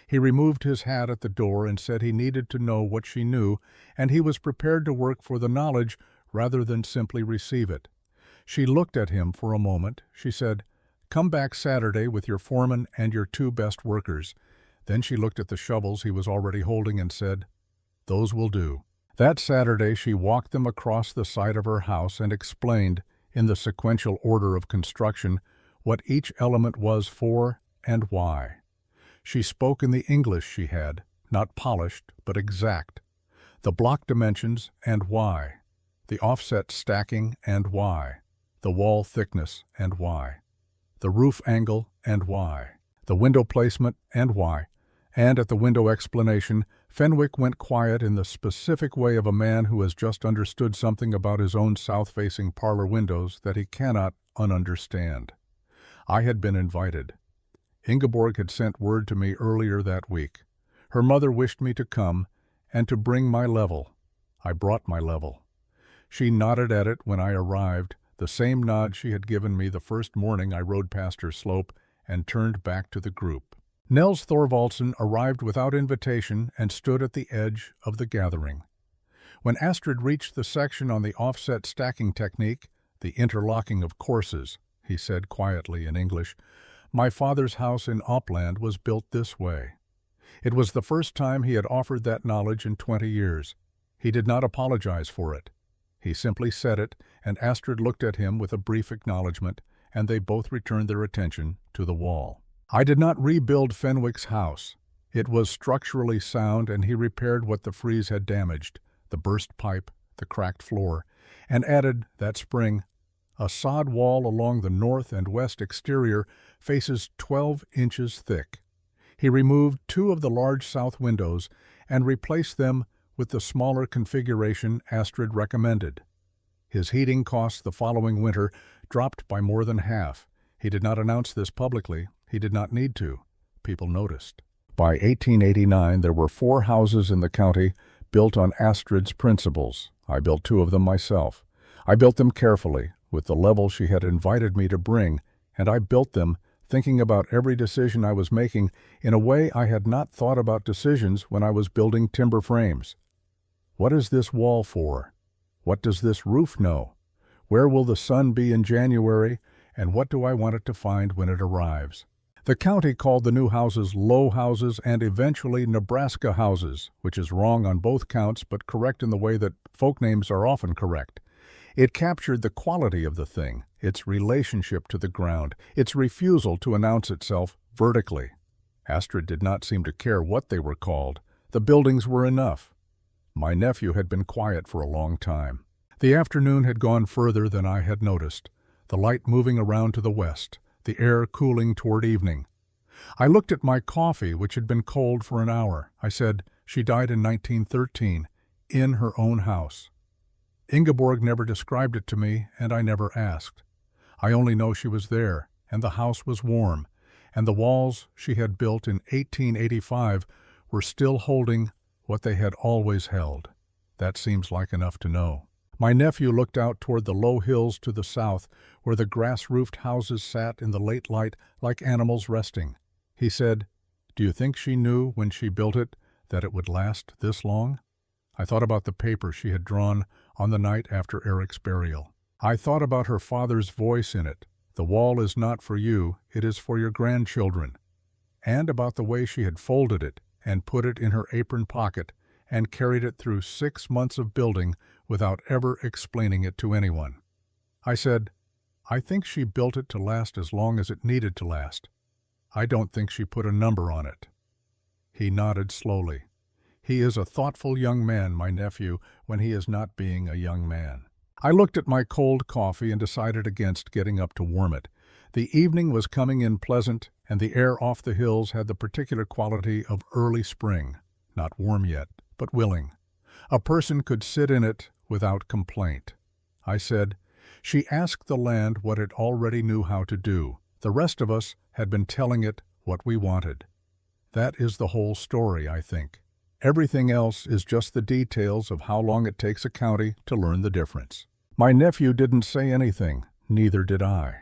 [SPEAKER 1] He removed his hat at the door and said he needed to know what she knew, and he was prepared to work for the knowledge rather than simply receive it. She looked at him for a moment. She said, "Come back Saturday with your foreman and your 2 best workers." Then she looked at the shovels he was already holding and said, "Those will do." That Saturday she walked them across the site of her house and explained, in the sequential order of construction, what each element was for and why. She spoke in the English she had, not polished, but exact. The block dimensions and why. The offset stacking and why. The wall thickness and why. The roof angle and why. The window placement and why. And at the window explanation, Fenwick went quiet in the specific way of a man who has just understood something about his own south-facing parlor windows that he cannot ununderstand. I had been invited. Ingeborg had sent word to me earlier that week. Her mother wished me to come and to bring my level. I brought my level. She nodded at it when I arrived, the same nod she had given me the first morning I rode past her slope, and turned back to the group. Nels Thorvaldsen arrived without invitation and stood at the edge of the gathering. When Astrid reached the section on the offset stacking technique, the interlocking of courses, he said quietly in English, "My father's house in Uppland was built this way." It was the first time he had offered that knowledge in 20 years. He did not apologize for it. He simply said it, and Astrid looked at him with a brief acknowledgement, and they both returned their attention to the wall. I did not rebuild Fenwick's house. It was structurally sound, and he repaired what the freeze had damaged, the burst pipe, the cracked floor, and added, that spring, a sod wall along the north and west exterior faces 12 inches thick. He removed 2 of the large south windows and replaced them with the smaller configuration Astrid recommended. His heating costs the following winter dropped by more than half. He did not announce this publicly. He did not need to. People noticed. By 1889, there were 4 houses in the county built on Astrid's principles. I built 2 of them myself. I built them carefully, with the level she had invited me to bring, and I built them thinking about every decision I was making in a way I had not thought about decisions when I was building timber frames. What is this wall for? What does this roof know? Where will the sun be in January, and what do I want it to find when it arrives? The county called the new houses Low houses and eventually Nebraska houses, which is wrong on both counts but correct in the way that folk names are often correct. It captured the quality of the thing, its relationship to the ground, its refusal to announce itself vertically. Astrid did not seem to care what they were called. The buildings were enough. My nephew had been quiet for a long time. The afternoon had gone further than I had noticed, the light moving around to the west, the air cooling toward evening. I looked at my coffee, which had been cold for an hour. I said, "She died in 1913, in her own house." Ingeborg never described it to me, and I never asked. I only know she was there, and the house was warm, and the walls she had built in 1885 were still holding what they had always held. That seems like enough to know. My nephew looked out toward the low hills to the south, where the grass-roofed houses sat in the late light like animals resting. He said, "Do you think she knew when she built it that it would last this long?" I thought about the paper she had drawn on the night after Eric's burial. I thought about her father's voice in it. "The wall is not for you, it is for your grandchildren." And about the way she had folded it and put it in her apron pocket and carried it through 6 months of building without ever explaining it to anyone. I said, "I think she built it to last as long as it needed to last. I don't think she put a number on it." He nodded slowly. He is a thoughtful young man, my nephew, when he is not being a young man. I looked at my cold coffee and decided against getting up to warm it. The evening was coming in pleasant, and the air off the hills had the particular quality of early spring, not warm yet, but willing. A person could sit in it without complaint. I said, "She asked the land what it already knew how to do. The rest of us had been telling it what we wanted." That is the whole story, I think. Everything else is just the details of how long it takes a county to learn the difference. My nephew didn't say anything, neither did I.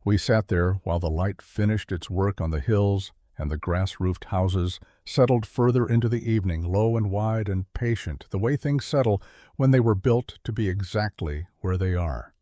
[SPEAKER 1] We sat there while the light finished its work on the hills and the grass-roofed houses settled further into the evening, low and wide and patient, the way things settle when they were built to be exactly where they are.